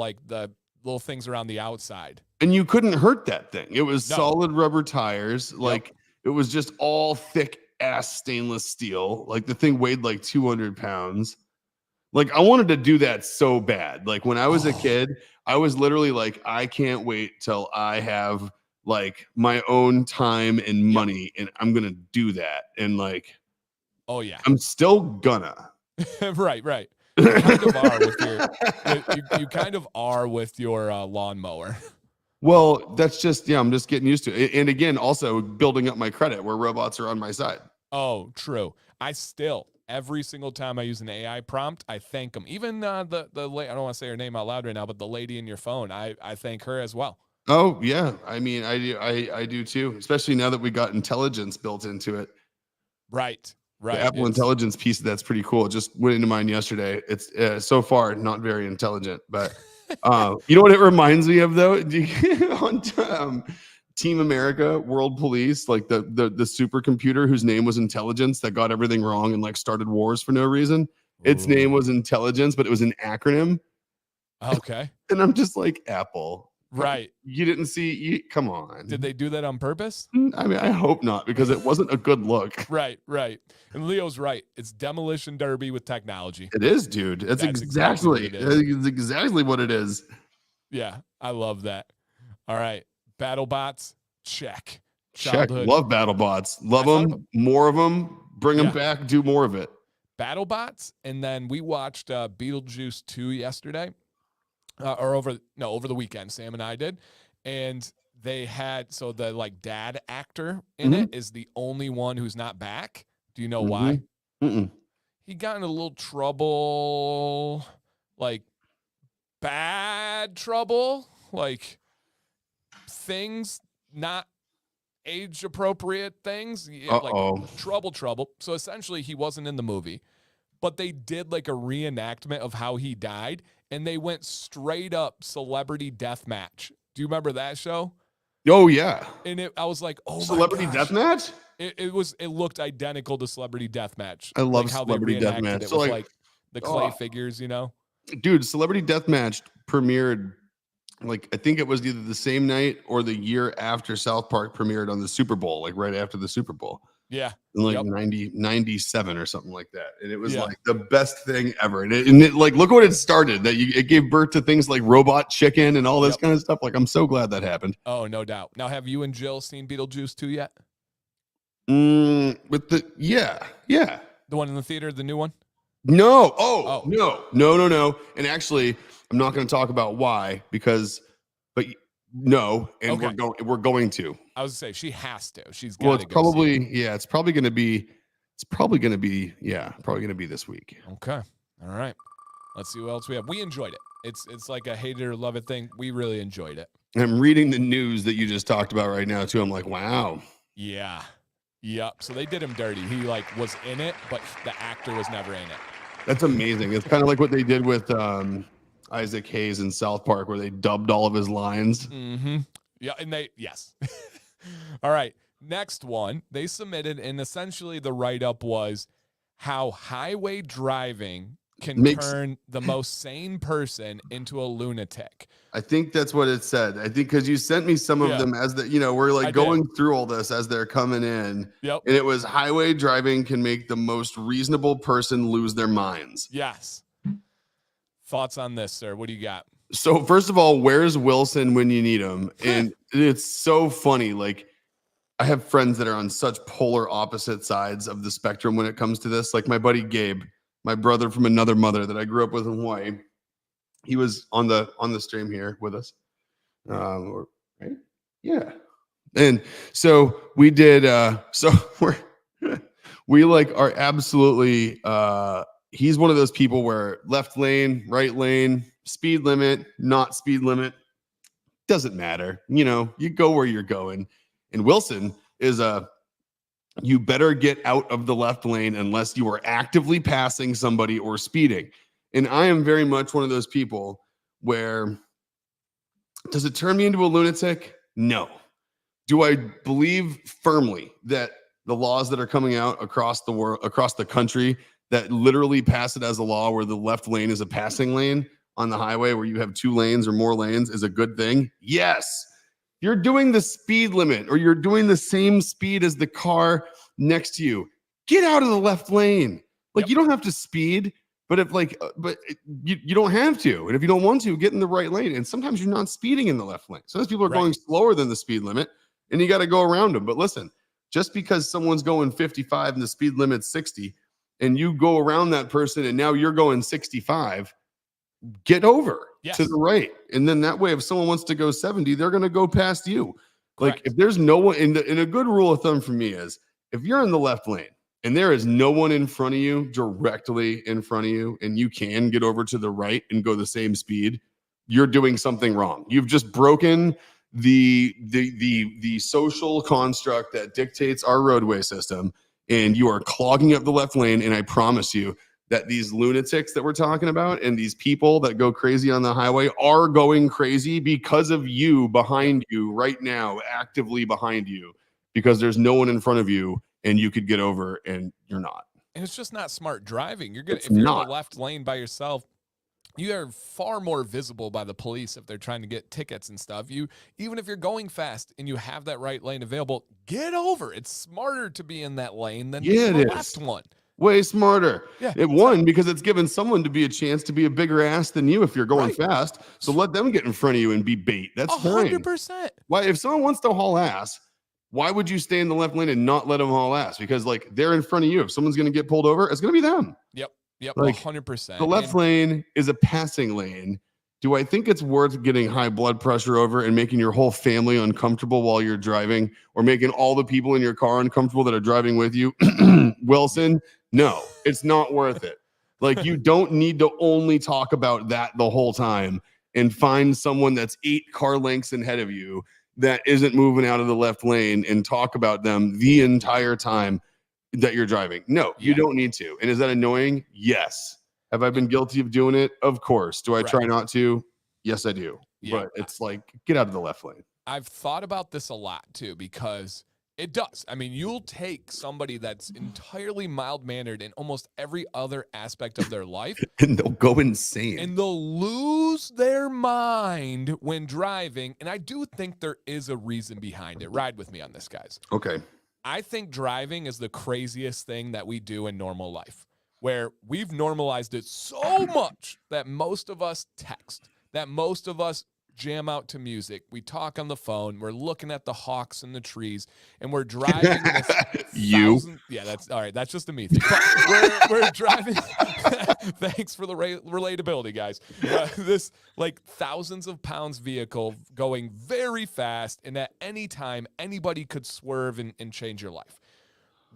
little things around the outside. And you couldn't hurt that thing. It was solid rubber tires. Like it was just all thick ass stainless steel. Like the thing weighed like 200 pounds. Like I wanted to do that so bad. Like when I was a kid, I was literally like, I can't wait till I have like my own time and money and I'm going to do that. And like, oh yeah, I'm still gonna. right. You kind of are with your, you kind of are with your lawnmower. Well, that's just, I'm just getting used to it. And again, also building up my credit where robots are on my side. Oh, true. Every single time I use an AI prompt, I thank them. Even the I don't want to say her name out loud right now, but the lady in your phone, I thank her as well. Oh yeah, I mean I do too. Especially now that we got intelligence built into it. Right. The Apple Intelligence piece that's pretty cool. It just went into mine yesterday. It's so far not very intelligent, but you know what it reminds me of though? On Team America, World Police, like the supercomputer whose name was Intelligence that got everything wrong and like started wars for no reason. Its name was Intelligence, but it was an acronym. Okay. And I'm just like, Apple. Right. You didn't see, come on. Did they do that on purpose? I mean, I hope not, because it wasn't a good look. Right. And Leo's right. It's demolition derby with technology. It is, dude. That's exactly what it is. Yeah, I love that. All right. BattleBots, check. Childhood. Love BattleBots. Love them. More of them. Bring them back. Do more of it. BattleBots, and then we watched Beetlejuice 2 yesterday. Over the weekend, Sam and I did, and they had the like dad actor in it is the only one who's not back. Do you know why? He got in a little trouble, like bad trouble, like things not age appropriate things, like trouble. So essentially, he wasn't in the movie, but they did like a reenactment of how he died. And they went straight up celebrity death match. Do you remember that show? Oh yeah. And I was like, oh, celebrity death match. It looked identical to Celebrity Deathmatch. I love how Celebrity Deathmatch. It with like the clay figures, you know. Dude, Celebrity Deathmatch premiered like I think it was either the same night or the year after South Park premiered on the Super Bowl, like right after the Super Bowl. Yeah. In like 97 or something like that. And it was like the best thing ever. And it like, look what it started, it gave birth to things like Robot Chicken and all this kind of stuff. Like, I'm so glad that happened. Oh, no doubt. Now, have you and Jill seen Beetlejuice 2 yet? Yeah. The one in the theater, the new one? No. No. And actually, I'm not going to talk about why no, and we're going to. I was gonna say she has to. She's got to. It's probably going to be this week. Okay. All right. Let's see what else we have. We enjoyed it. It's like a hate it or love it thing. We really enjoyed it. I'm reading the news that you just talked about right now too. I'm like, wow. Yeah. Yep. So they did him dirty. He like was in it, but the actor was never in it. That's amazing. It's kind of like what they did with Isaac Hayes in South Park, where they dubbed all of his lines. Mm-hmm. Yeah, and yes. All right, next one. They submitted, and essentially the write-up was how highway driving can turn the most sane person into a lunatic. I think that's what it said. I think because you sent me some of them as we're like going through all this as they're coming in. Yep. And it was highway driving can make the most reasonable person lose their minds. Yes. Thoughts on this, sir? What do you got? So first of all, where's Wilson when you need him? And it's so funny. Like I have friends that are on such polar opposite sides of the spectrum when it comes to this. Like my buddy Gabe, my brother from another mother that I grew up with in Hawaii. He was on the stream here with us. Right? Yeah. And so we did, so we like are absolutely, he's one of those people where left lane, right lane, speed limit, not speed limit, doesn't matter. You go where you're going. And Wilson is you better get out of the left lane unless you are actively passing somebody or speeding. And I am very much one of those people where, does it turn me into a lunatic? No. Do I believe firmly that the laws that are coming out across the world, across the country, that literally pass it as a law where the left lane is a passing lane on the highway where you have 2 lanes or more lanes is a good thing? Yes. You're doing the speed limit or you're doing the same speed as the car next to you. Get out of the left lane. Like, you don't have to speed, but you don't have to. And if you don't want to, get in the right lane. And sometimes you're not speeding in the left lane. Sometimes people are going slower than the speed limit and you got to go around them. But listen, just because someone's going 55 and the speed limit's 60 and you go around that person and now you're going 65, get over to the right. And then that way, if someone wants to go 70, they're going to go past you. Correct. Like, if there's no one in a good rule of thumb for me is, if you're in the left lane and there is no one in front of you, directly in front of you, and you can get over to the right and go the same speed, you're doing something wrong. You've just broken the social construct that dictates our roadway system, and you are clogging up the left lane. And I promise you that these lunatics that we're talking about and these people that go crazy on the highway are going crazy because of you behind you right now, actively behind you, because there's no one in front of you and you could get over and you're not. And it's just not smart driving. If you're in the left lane by yourself, you are far more visible by the police if they're trying to get tickets and stuff. Even if you're going fast and you have that right lane available, get over. It's smarter to be in that lane than the left one. Way smarter. Yeah, because it's given someone to be a chance to be a bigger ass than you if you're going fast. So let them get in front of you and be bait. That's 100%. Why, if someone wants to haul ass, why would you stay in the left lane and not let them haul ass? Because like, they're in front of you. If someone's going to get pulled over, it's going to be them. Yep, like, 100%. The left lane is a passing lane. Do I think it's worth getting high blood pressure over and making your whole family uncomfortable while you're driving, or making all the people in your car uncomfortable that are driving with you? Wilson, no, it's not worth it. Like, you don't need to only talk about that the whole time and find someone that's 8 car lengths ahead of you that isn't moving out of the left lane and talk about them the entire time that you're driving. No, you don't need to. And is that annoying? Yes. Have I been guilty of doing it? Of course. Do I try not to? Yes, I do. But it's like, get out of the left lane. I've thought about this a lot too, because it does. I mean, you'll take somebody that's entirely mild-mannered in almost every other aspect of their life, and they'll go insane. And they'll lose their mind when driving. And I do think there is a reason behind it. Ride with me on this, guys. Okay. I think driving is the craziest thing that we do in normal life, where we've normalized it so much that most of us text, that most of us jam out to music. We talk on the phone. We're looking at the hawks and the trees, and we're driving. Yeah, that's all right. That's just a me thing. We're driving. Thanks for the relatability, guys. This like thousands of pounds vehicle going very fast, and at any time anybody could swerve and change your life.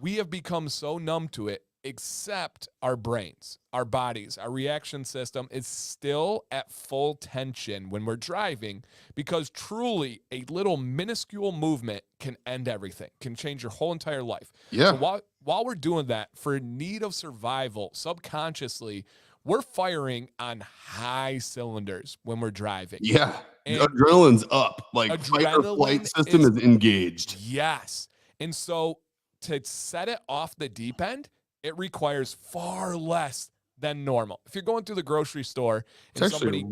We have become so numb to it. Except our brains, our bodies, our reaction system is still at full tension when we're driving, because truly a little minuscule movement can end everything, can change your whole entire life. Yeah. So while we're doing that, for need of survival, subconsciously, we're firing on high cylinders when we're driving. Yeah. And adrenaline's up. Like, fight or flight system is engaged. Yes. And so to set it off the deep end, it requires far less than normal. If you're going through the grocery store and somebody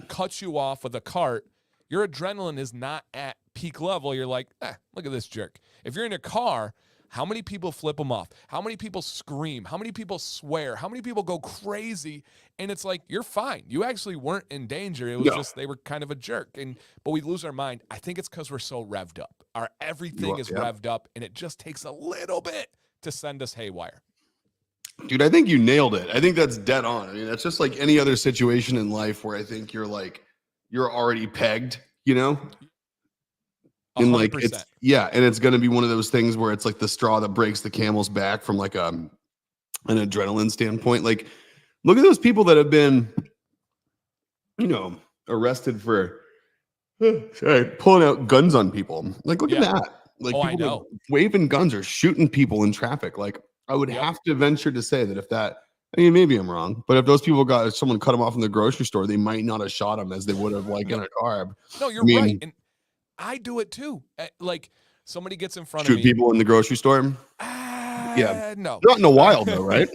cuts you off with a cart, your adrenaline is not at peak level. You're like, look at this jerk. If you're in a car, how many people flip them off? How many people scream? How many people swear? How many people go crazy? And it's like, you're fine. You actually weren't in danger. It was just they were kind of a jerk. But we lose our mind. I think it's because we're so revved up. Our everything is revved up, and it just takes a little bit to send us haywire. Dude, I think you nailed it. I think that's dead on. I mean, that's just like any other situation in life where I think you're already pegged, you know? And like 100%. and it's going to be one of those things where it's like the straw that breaks the camel's back from like an adrenaline standpoint. Like, look at those people that have been, arrested for pulling out guns on people. Like, look at that. Like, I people that know. waving guns or shooting people in traffic. Like, I would have to venture to say that if that, I mean, maybe I'm wrong, but if those people if someone cut them off in the grocery store, they might not have shot them as they would have like in a car. No, you're right. And I do it too. Like, somebody gets in front of me. Shoot people in the grocery store? Yeah. No. Not in a while though, right?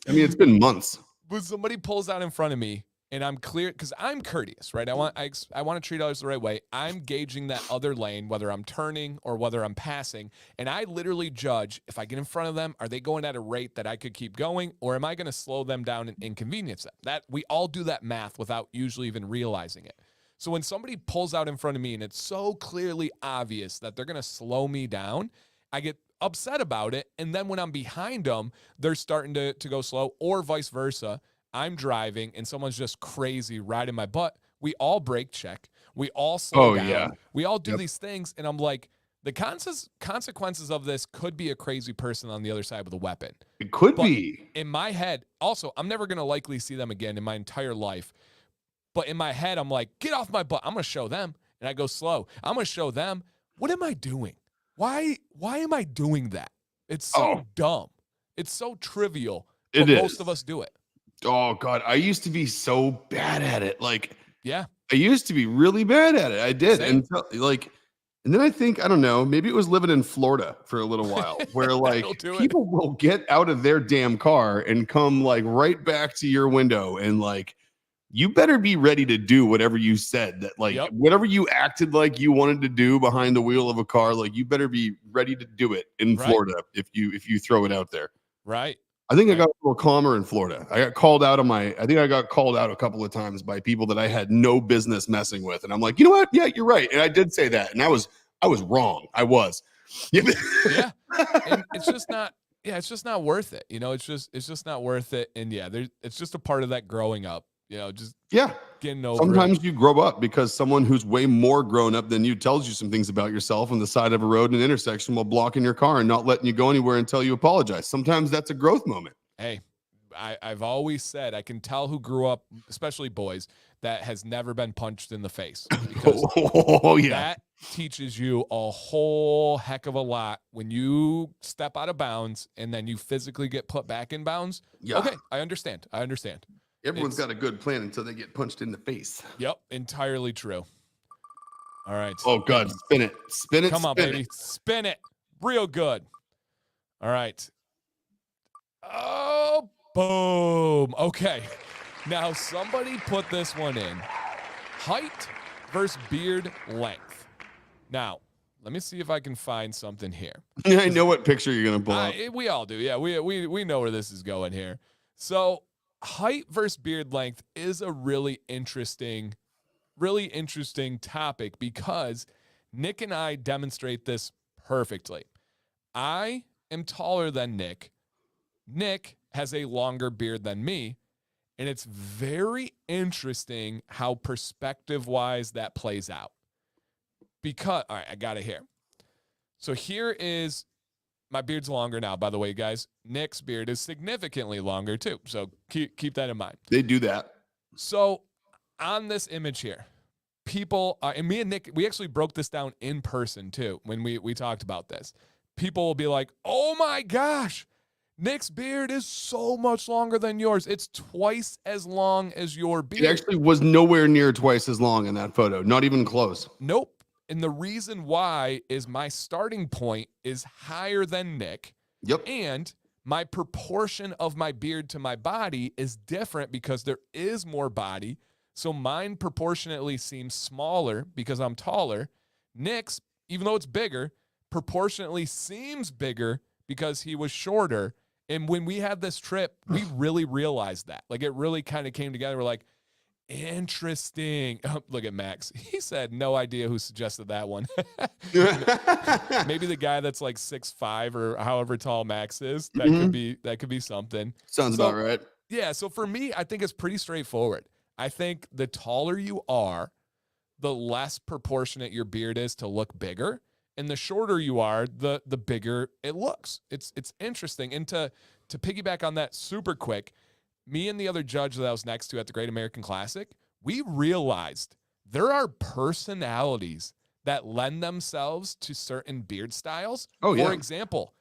I mean, it's been months. But somebody pulls out in front of me and I'm clear because I'm courteous, right? I want to treat others the right way. I'm gauging that other lane, whether I'm turning or whether I'm passing. And I literally judge if I get in front of them, are they going at a rate that I could keep going? Or am I going to slow them down and inconvenience them? That we all do that math without usually even realizing it. So when somebody pulls out in front of me and it's so clearly obvious that they're going to slow me down, I get upset about it. And then when I'm behind them, they're starting to go slow, or vice versa. I'm driving and someone's just crazy riding my butt. We all brake check. We all slow down. Yeah. We all do these things. And I'm like, the consequences of this could be a crazy person on the other side with a weapon. It could be. In my head, also, I'm never going to likely see them again in my entire life. But in my head, I'm like, get off my butt. I'm going to show them. And I go slow. I'm going to show them. What am I doing? Why am I doing that? It's so dumb. It's so trivial. But most of us do it. Oh, God. I used to be so bad at it. Like, yeah. I used to be really bad at it. I did. And then I think, I don't know, maybe it was living in Florida for a little while where like people will get out of their damn car and come like right back to your window and like, you better be ready to do whatever you said that like whatever you acted like you wanted to do behind the wheel of a car, like you better be ready to do it in Florida if you throw it out there. Right. I think I got a little calmer in Florida. I got called out a couple of times by people that I had no business messing with. And I'm like, you know what? Yeah, you're right. And I did say that. And I was wrong. I was. Yeah. And it's just not worth it. It's just not worth it. And it's just a part of that growing up. Just getting over Sometimes you grow up because someone who's way more grown up than you tells you some things about yourself on the side of a road in an intersection while blocking your car and not letting you go anywhere until you apologize. Sometimes that's a growth moment. Hey, I've always said I can tell who grew up, especially boys, that has never been punched in the face. Because that teaches you a whole heck of a lot when you step out of bounds and then you physically get put back in bounds. Yeah. Okay, I understand. Everyone's got a good plan until they get punched in the face. Yep, entirely true. All right. Oh, God, spin it. Spin it. Come on, baby. Spin it. Real good. All right. Oh, boom. Okay. Now, somebody put this one in. Height versus beard length. Now, let me see if I can find something here. I know what picture you're going to pull up. We all do. Yeah, we know where this is going here. So, height versus beard length is a really interesting topic because Nick and I demonstrate this perfectly. I am taller than Nick. Nick has a longer beard than me. And it's very interesting how perspective-wise that plays out. Because, all right, I got it here. So here is, my beard's longer now, by the way, guys. Nick's beard is significantly longer, too. So keep that in mind. They do that. So on this image here, people, and me and Nick, we actually broke this down in person, too, when we talked about this. People will be like, oh, my gosh, Nick's beard is so much longer than yours. It's twice as long as your beard. It actually was nowhere near twice as long in that photo. Not even close. Nope. And the reason why is my starting point is higher than Nick. Yep. And my proportion of my beard to my body is different because there is more body. So mine proportionately seems smaller because I'm taller. Nick's, even though it's bigger, proportionately seems bigger because he was shorter. And when we had this trip, we really realized that. Like, it really kind of came together. We're like, interesting. Look at Max. He said, no idea who suggested that one. Maybe the guy that's like 6'5" or however tall Max is. That could be something. Sounds about right. Yeah. So for me, I think it's pretty straightforward. I think the taller you are, the less proportionate your beard is to look bigger. And the shorter you are, the bigger it looks. It's interesting. And to piggyback on that super quick, me and the other judge that I was next to at the Great American Classic, we realized there are personalities that lend themselves to certain beard styles. Oh, yeah. For example,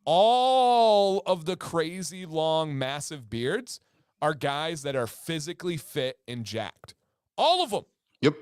all of the crazy long, massive beards are guys that are physically fit and jacked. All of them. Yep.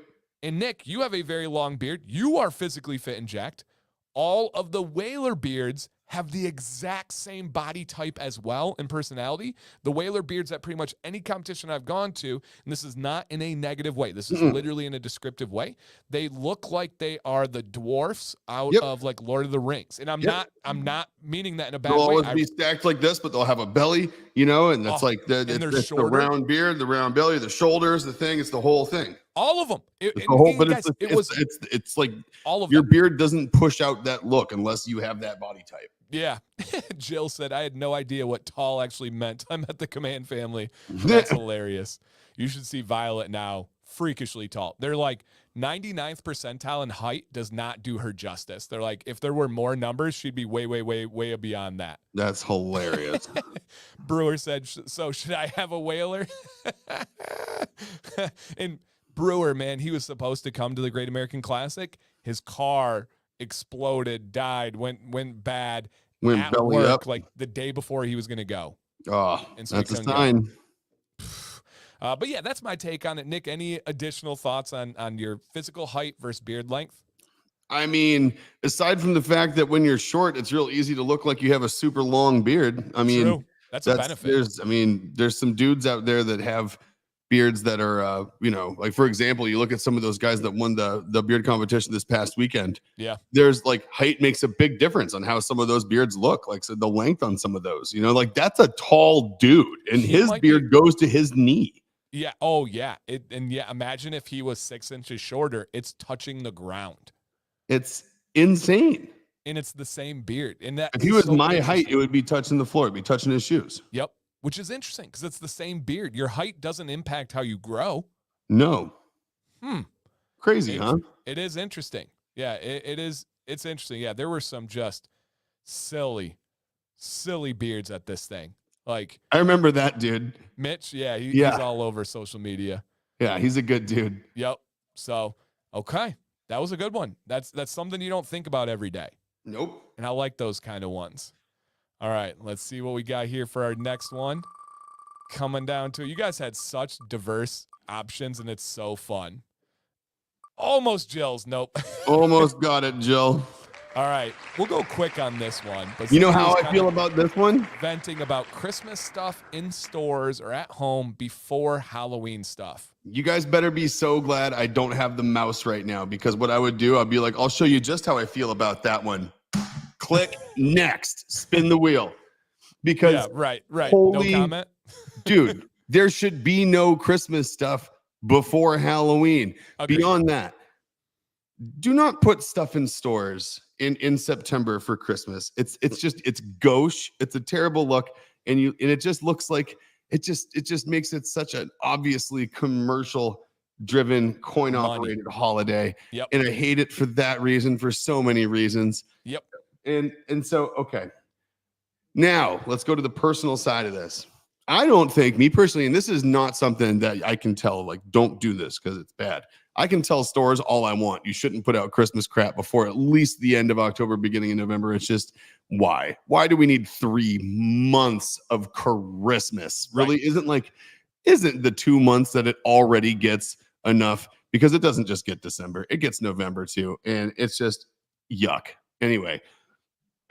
And Nick, you have a very long beard. You are physically fit and jacked. All of the Whaler beards have the exact same body type as well and personality. The Whaler beards at pretty much any competition I've gone to, and this is not in a negative way, this is literally in a descriptive way, they look like they are the dwarfs out of like Lord of the Rings. And I'm not meaning that in a bad way. They'll always be stacked like this, but they'll have a belly, and that's like it's the round beard, the round belly, the shoulders, the thing. It's the whole thing. All of them. It's like all of your beard doesn't push out that look unless you have that body type. Yeah. Jill said, I had no idea what tall actually meant. I'm at the Command family. That's hilarious. You should see Violet now. Freakishly tall. They're like 99th percentile in height does not do her justice. They're like, if there were more numbers, she'd be way, way, way, way beyond that. That's hilarious. Brewer said, so should I have a Whaler? And Brewer, man, he was supposed to come to the Great American Classic. His car exploded, died, went bad, went at belly work, up like the day before he was going to go. Oh, and so that's a sign. But yeah, that's my take on it. Nick, any additional thoughts on your physical height versus beard length? I mean, aside from the fact that when you're short, it's real easy to look like you have a super long beard. I mean, true. That's a benefit. There's some dudes out there that have beards that are, like, for example, you look at some of those guys that won the beard competition this past weekend. Yeah. There's like height makes a big difference on how some of those beards look, like so the length on some of those, like that's a tall dude and his beard goes to his knee. Yeah. Oh yeah. Imagine if he was 6 inches shorter, it's touching the ground. It's insane. And it's the same beard. And that if he was my height, it would be touching the floor. It'd be touching his shoes. Yep. Which is interesting because it's the same beard. Your height doesn't impact how you grow. No. Crazy, huh? It is interesting. Yeah, it is. It's interesting. Yeah, there were some just silly beards at this thing. Like, I remember that dude. Mitch, he's all over social media. Yeah, he's a good dude. Yep. So, okay. That was a good one. That's something you don't think about every day. Nope. And I like those kind of ones. All right, let's see what we got here for our next one. Coming down to, you guys had such diverse options, and it's so fun. Almost Jill's. Nope. Almost got it, Jill. All right, we'll go quick on this one. But you know how I feel about this one? Venting about Christmas stuff in stores or at home before Halloween stuff. You guys better be so glad I don't have the mouse right now, because what I would do, I'd be like, I'll show you just how I feel about that one. Click next, spin the wheel. Because right. Holy, no comment. Dude, there should be no Christmas stuff before Halloween. Agreed. Beyond that, do not put stuff in stores in September for Christmas. It's gauche. It's a terrible look, and it just looks like it just makes it such an obviously commercial driven, coin operated holiday. Yep. And I hate it for that reason, for so many reasons. Yep. And so, okay. Now let's go to the personal side of this. I don't think, me personally, and this is not something that I can tell, like, don't do this because it's bad. I can tell stores all I want. You shouldn't put out Christmas crap before at least the end of October, beginning of November. It's just, why? Why do we need 3 months of Christmas? Really isn't the 2 months that it already gets enough? Because it doesn't just get December. It gets November too. And it's just yuck. Anyway,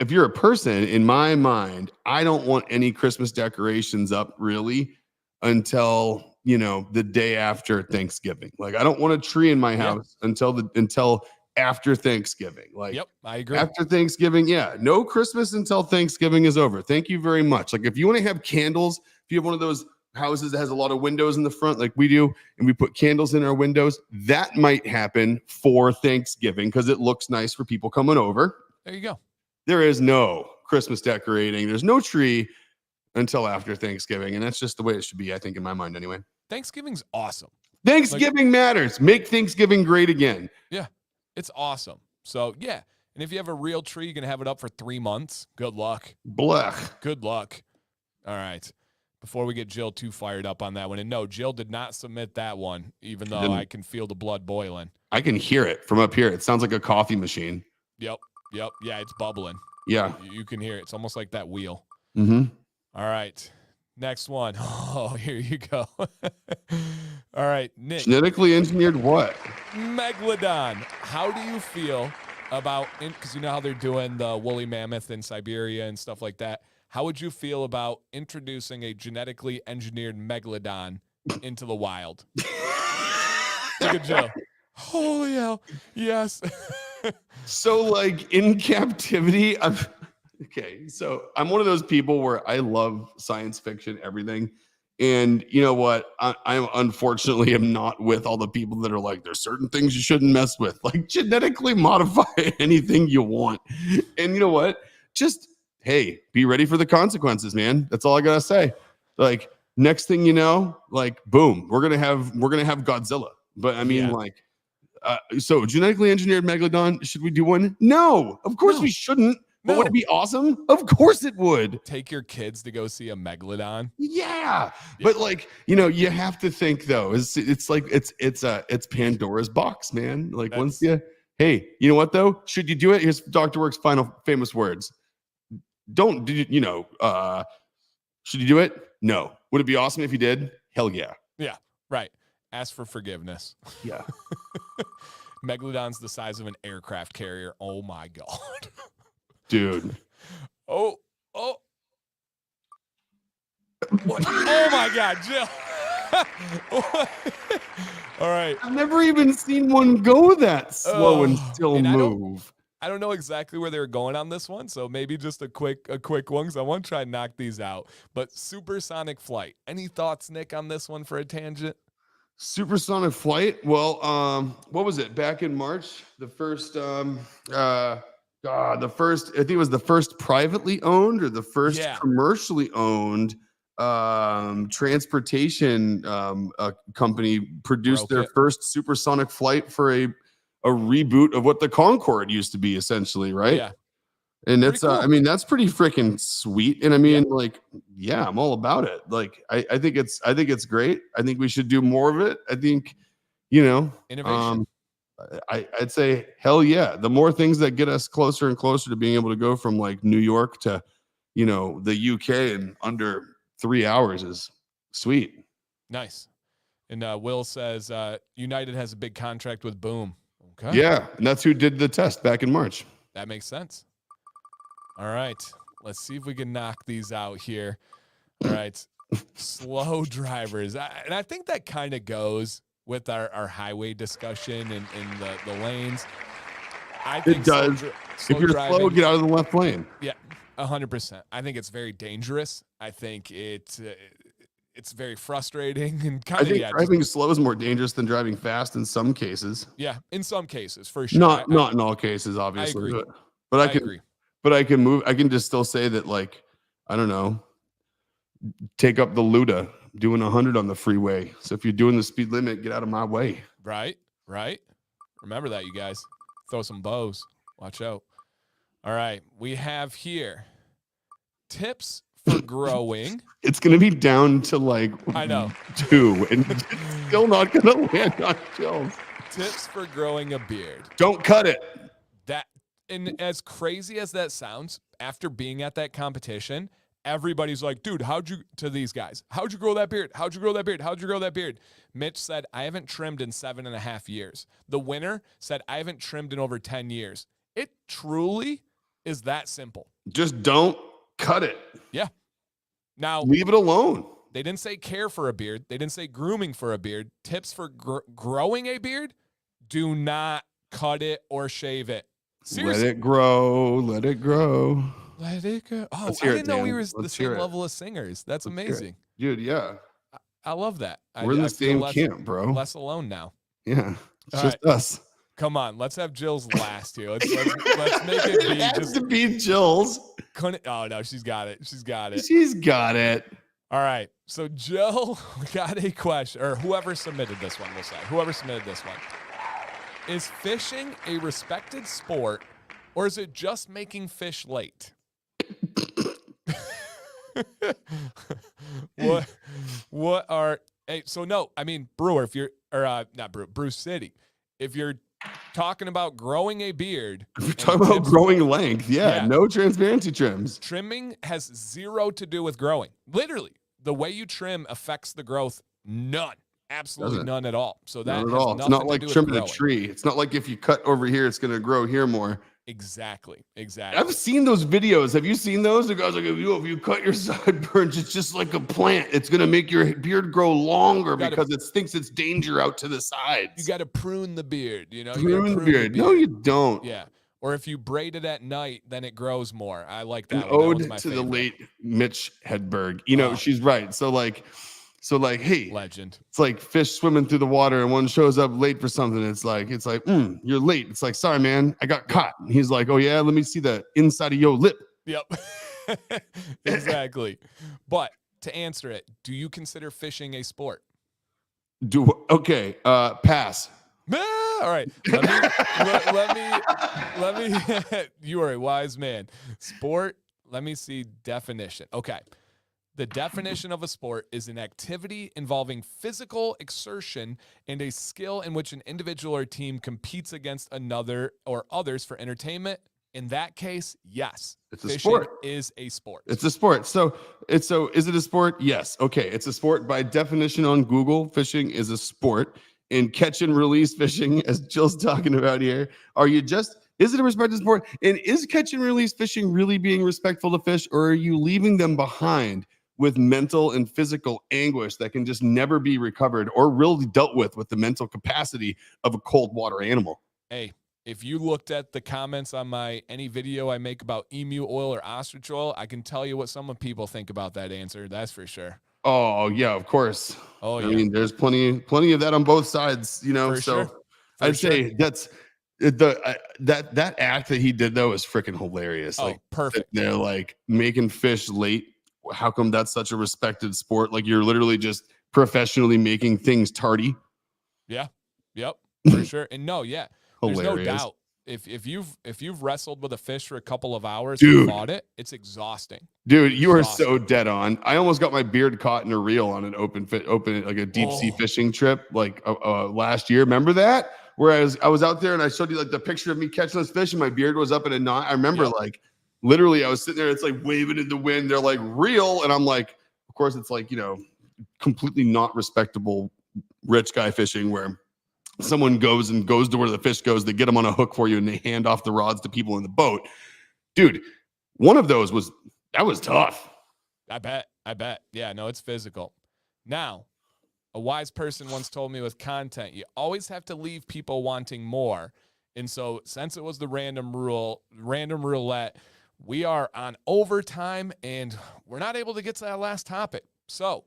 if you're a person, in my mind, I don't want any Christmas decorations up really until, the day after Thanksgiving. Like, I don't want a tree in my house until after Thanksgiving. Like, yep, I agree. After Thanksgiving, no Christmas until Thanksgiving is over. Thank you very much. Like, if you want to have candles, if you have one of those houses that has a lot of windows in the front, like we do, and we put candles in our windows, that might happen for Thanksgiving because it looks nice for people coming over. There you go. There is no Christmas decorating. There's no tree until after Thanksgiving. And that's just the way it should be, I think, in my mind anyway. Thanksgiving's awesome. Thanksgiving matters. Make Thanksgiving great again. Yeah, it's awesome. So, yeah. And if you have a real tree, you're going to have it up for 3 months. Good luck. Blech. Good luck. All right. Before we get Jill too fired up on that one. And no, Jill did not submit that one, even though I can feel the blood boiling. I can hear it from up here. It sounds like a coffee machine. Yep. Yeah, it's bubbling. Yeah. You can hear it. It's almost like that wheel. Mm-hmm. All right. Next one. Oh, here you go. All right, Nick. Genetically engineered what? Megalodon. How do you feel about, because you know how they're doing the woolly mammoth in Siberia and stuff like that. How would you feel about introducing a genetically engineered megalodon into the wild? Look at Joe. Holy hell. Yes. So like in captivity, okay. So I'm one of those people where I love science fiction, everything. And you know what? I unfortunately am not with all the people that are like, there's certain things you shouldn't mess with. Like genetically modify anything you want. And you know what? Just, hey, be ready for the consequences, man. That's all I gotta say. Like next thing you know, like boom, we're gonna have Godzilla. But I mean, like, so genetically engineered megalodon, should we do one? No, of course we shouldn't. But would it be awesome? Of course it would. Take your kids to go see a megalodon. Yeah. But like, you know, you have to think though. It's like it's Pandora's box, man. Like once you, hey, you know what though? Should you do it? Here's Dr. Work's final famous words. Don't should you do it? No. Would it be awesome if you did? Hell yeah. Yeah. Right. Ask for forgiveness. Yeah. Megalodon's the size of an aircraft carrier. Oh my God. Dude. Oh. What? Oh my God, Jill. All right. I've never even seen one go that slow and still move. I don't know exactly where they were going on this one, so maybe just a quick one because I want to try and knock these out. But supersonic flight. Any thoughts, Nick, on this one for a tangent? Supersonic flight. Well, what was it? Back in March, the first I think it was the first privately owned or the first commercially owned transportation company produced their first supersonic flight for a reboot of what the Concorde used to be, essentially, right? Yeah. And it's cool. I mean, that's pretty freaking sweet. And I mean, like, yeah, I'm all about it. Like, I think it's great. I think we should do more of it. I think, innovation. I'd say hell yeah. The more things that get us closer and closer to being able to go from like New York to, the UK in under 3 hours is sweet. Nice. And Will says United has a big contract with Boom. Okay. Yeah, and that's who did the test back in March. That makes sense. All right. Let's see if we can knock these out here. All right. Slow drivers. And I think that kind of goes with our highway discussion and the lanes. I think it does. If you're slow, get out of the left lane. Yeah, 100%. I think it's very dangerous. I think it's very frustrating and kind of. I think driving slow is more dangerous than driving fast in some cases. Yeah, in some cases, for sure. Not in all cases, obviously. I agree. But I agree. But I can move. I can just still say that, like, I don't know, take up the Luda, doing 100 on the freeway. So if you're doing the speed limit, get out of my way. Right. Remember that, you guys. Throw some bows. Watch out. All right. We have here tips for growing. It's going to be down to like I know 2, and it's still not going to land on Jill's. Tips for growing a beard. Don't cut it. And as crazy as that sounds, after being at that competition, everybody's like, dude, to these guys, how'd you grow that beard? How'd you grow that beard? How'd you grow that beard? Mitch said, I haven't trimmed in 7.5 years. The winner said, I haven't trimmed in over 10 years. It truly is that simple. Just don't cut it. Yeah. Now, leave it alone. They didn't say care for a beard. They didn't say grooming for a beard. Tips for growing a beard: do not cut it or shave it. Seriously. Let it grow. Let it grow. Let it go. Oh, I didn't know we were the same level of singers. That's amazing. Dude, yeah. I love that. We're in the same camp, bro. Less alone now. Yeah. It's just us. Come on. Let's have Jill's last here. Let's make it be. It has to be Jill's. Oh, no. She's got it. She's got it. All right. So Joe got a question, or whoever submitted this one, we'll say. Whoever submitted this one. Is fishing a respected sport, or is it just making fish late? What are hey, so no, I mean Brewer, if you're or not Brewer, Bruce City. If you're talking about growing a beard, If you're talking about growing length, no transparency trims. Trimming has zero to do with growing. Literally, the way you trim affects the growth. None. Absolutely none at all. So that not at has all. It's nothing not like to do trimming with a tree. It's not like if you cut over here, it's going to grow here more. Exactly. I've seen those videos. Have you seen those? The guy's like, if you cut your sideburns, it's just like a plant. It's going to make your beard grow longer because it thinks it's danger out to the sides. You got to prune the beard, you know? Prune the beard. No, you don't. Yeah. Or if you braid it at night, then it grows more. I like that An one. ode That my to favorite. the late Mitch Hedberg. You know, she's right. So like, hey, legend. It's like fish swimming through the water and one shows up late for something. It's like, you're late. It's like, sorry, man, I got caught. And he's like, oh yeah, let me see the inside of your lip. Yep. Exactly. But to answer it, do you consider fishing a sport? Pass. All right. Let me you are a wise man. Sport, let me see definition. Okay. The definition of a sport is an activity involving physical exertion and a skill in which an individual or team competes against another or others for entertainment. In that case, yes, it's a fishing sport. Is a sport. It's a sport. So is it a sport? Yes. Okay. It's a sport by definition on Google. Fishing is a sport. And catch and release fishing, as Jill's talking about here, is it a respected sport? And is catch and release fishing really being respectful to fish, or are you leaving them behind with mental and physical anguish that can just never be recovered or really dealt with the mental capacity of a cold water animal? Hey, if you looked at the comments on any video I make about emu oil or ostrich oil, I can tell you what some people think about that answer. That's for sure. Oh yeah, of course. Oh yeah. I mean, there's plenty of that on both sides, you know. I'd say that's that act that he did though is freaking hilarious. Oh, like perfect. They're like making fish late. How come that's such a respected sport? Like you're literally just professionally making things tardy. Yeah. Yep. For sure. And no, yeah. There's no doubt. If you've wrestled with a fish for a couple of hours and fought it, it's exhausting. Dude, you are so dead on. I almost got my beard caught in a reel on an open like a deep sea fishing trip like last year. Remember that? Where I was out there and I showed you like the picture of me catching this fish and my beard was up in a knot. I remember like literally I was sitting there, it's like waving in the wind. They're like reel. And I'm like, of course it's like, you know, completely not respectable rich guy fishing where someone goes to where the fish goes, they get them on a hook for you and they hand off the rods to people in the boat. Dude, one of those was tough. I bet. Yeah, no, it's physical. Now, a wise person once told me with content, you always have to leave people wanting more. And so since it was the random roulette, we are on overtime and we're not able to get to that last topic. So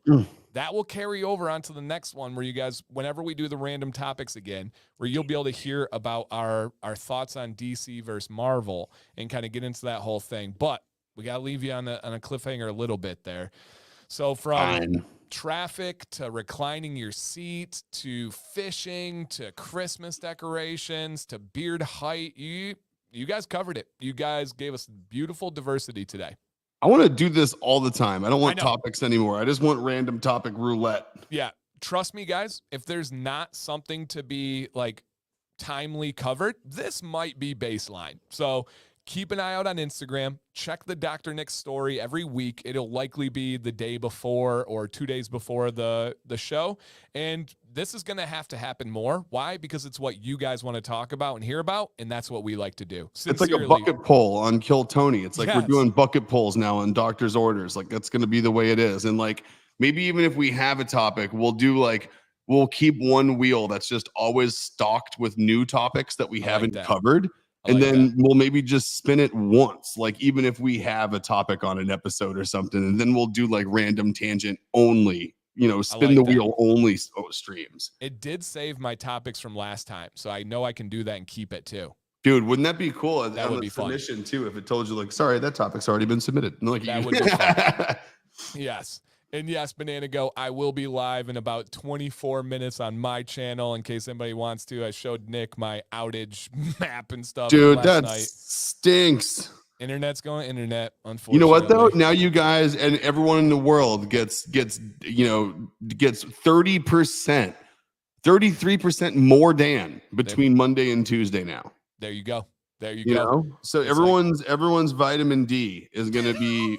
that will carry over onto the next one where you guys, whenever we do the random topics again, where you'll be able to hear about our thoughts on DC versus Marvel and kind of get into that whole thing. But we got to leave you on a cliffhanger a little bit there. So from traffic to reclining your seat to fishing to Christmas decorations to beard height, you guys covered it. You guys gave us beautiful diversity today. I want to do this all the time. I don't want topics anymore. I just want random topic roulette. Yeah. Trust me, guys, if there's not something to be like timely covered, this might be baseline. So keep an eye out on Instagram. Check the Dr. Nick story every week. It'll likely be the day before or 2 days before the show. And this is going to have to happen more. Why? Because it's what you guys want to talk about and hear about, and that's what we like to do. Sincerely. It's like a bucket poll on Kill Tony. It's like we're doing bucket polls now on doctor's orders. Like that's going to be the way it is. And like maybe even if we have a topic, we'll keep one wheel that's just always stocked with new topics that we haven't covered. And then we'll maybe just spin it once, like even if we have a topic on an episode or something, and then we'll do like random tangent only, spin the wheel only streams. It did save my topics from last time, so I know I can do that and keep it too. Dude, wouldn't that be cool? That would be submission too, if it told you like, sorry, that topic's already been submitted. Like, that would be fun. Yes. And yes, Banana Go, I will be live in about 24 minutes on my channel in case anybody wants to. I showed Nick my outage map and stuff Dude, last that night. stinks. Internet's going internet, unfortunately. You know what though? Now you guys and everyone in the world gets 30%, 33% more Dan between Monday and Tuesday now. There you go. There you go. Know? So it's everyone's vitamin D is going to be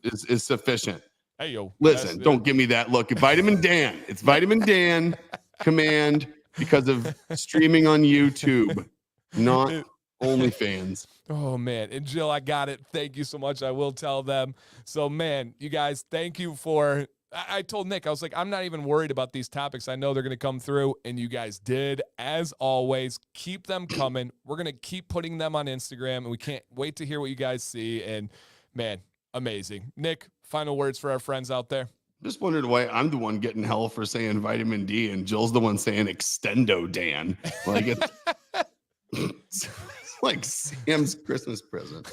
is sufficient. Hey yo, listen, don't give me that look. Vitamin Dan. It's Vitamin Dan command because of streaming on YouTube, not OnlyFans. Oh man. And Jill, I got it. Thank you so much. I will tell them. So man, you guys, thank you for I told Nick, I was like, I'm not even worried about these topics. I know they're going to come through, and you guys did. As always, keep them coming. We're going to keep putting them on Instagram, and we can't wait to hear what you guys see. And man, amazing. Nick, final words for our friends out there. Just wondered why I'm the one getting hell for saying vitamin D and Jill's the one saying extendo Dan. Like it's like Sam's Christmas present.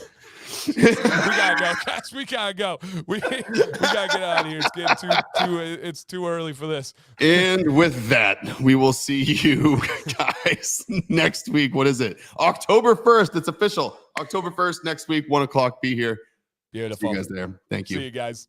We gotta go, guys. We gotta go. We gotta get out of here. It's getting it's too early for this. And with that, we will see you guys next week. What is it? October 1st. It's official. October 1st next week, 1:00. Be here. Beautiful. See you guys there. Thank you. See you guys.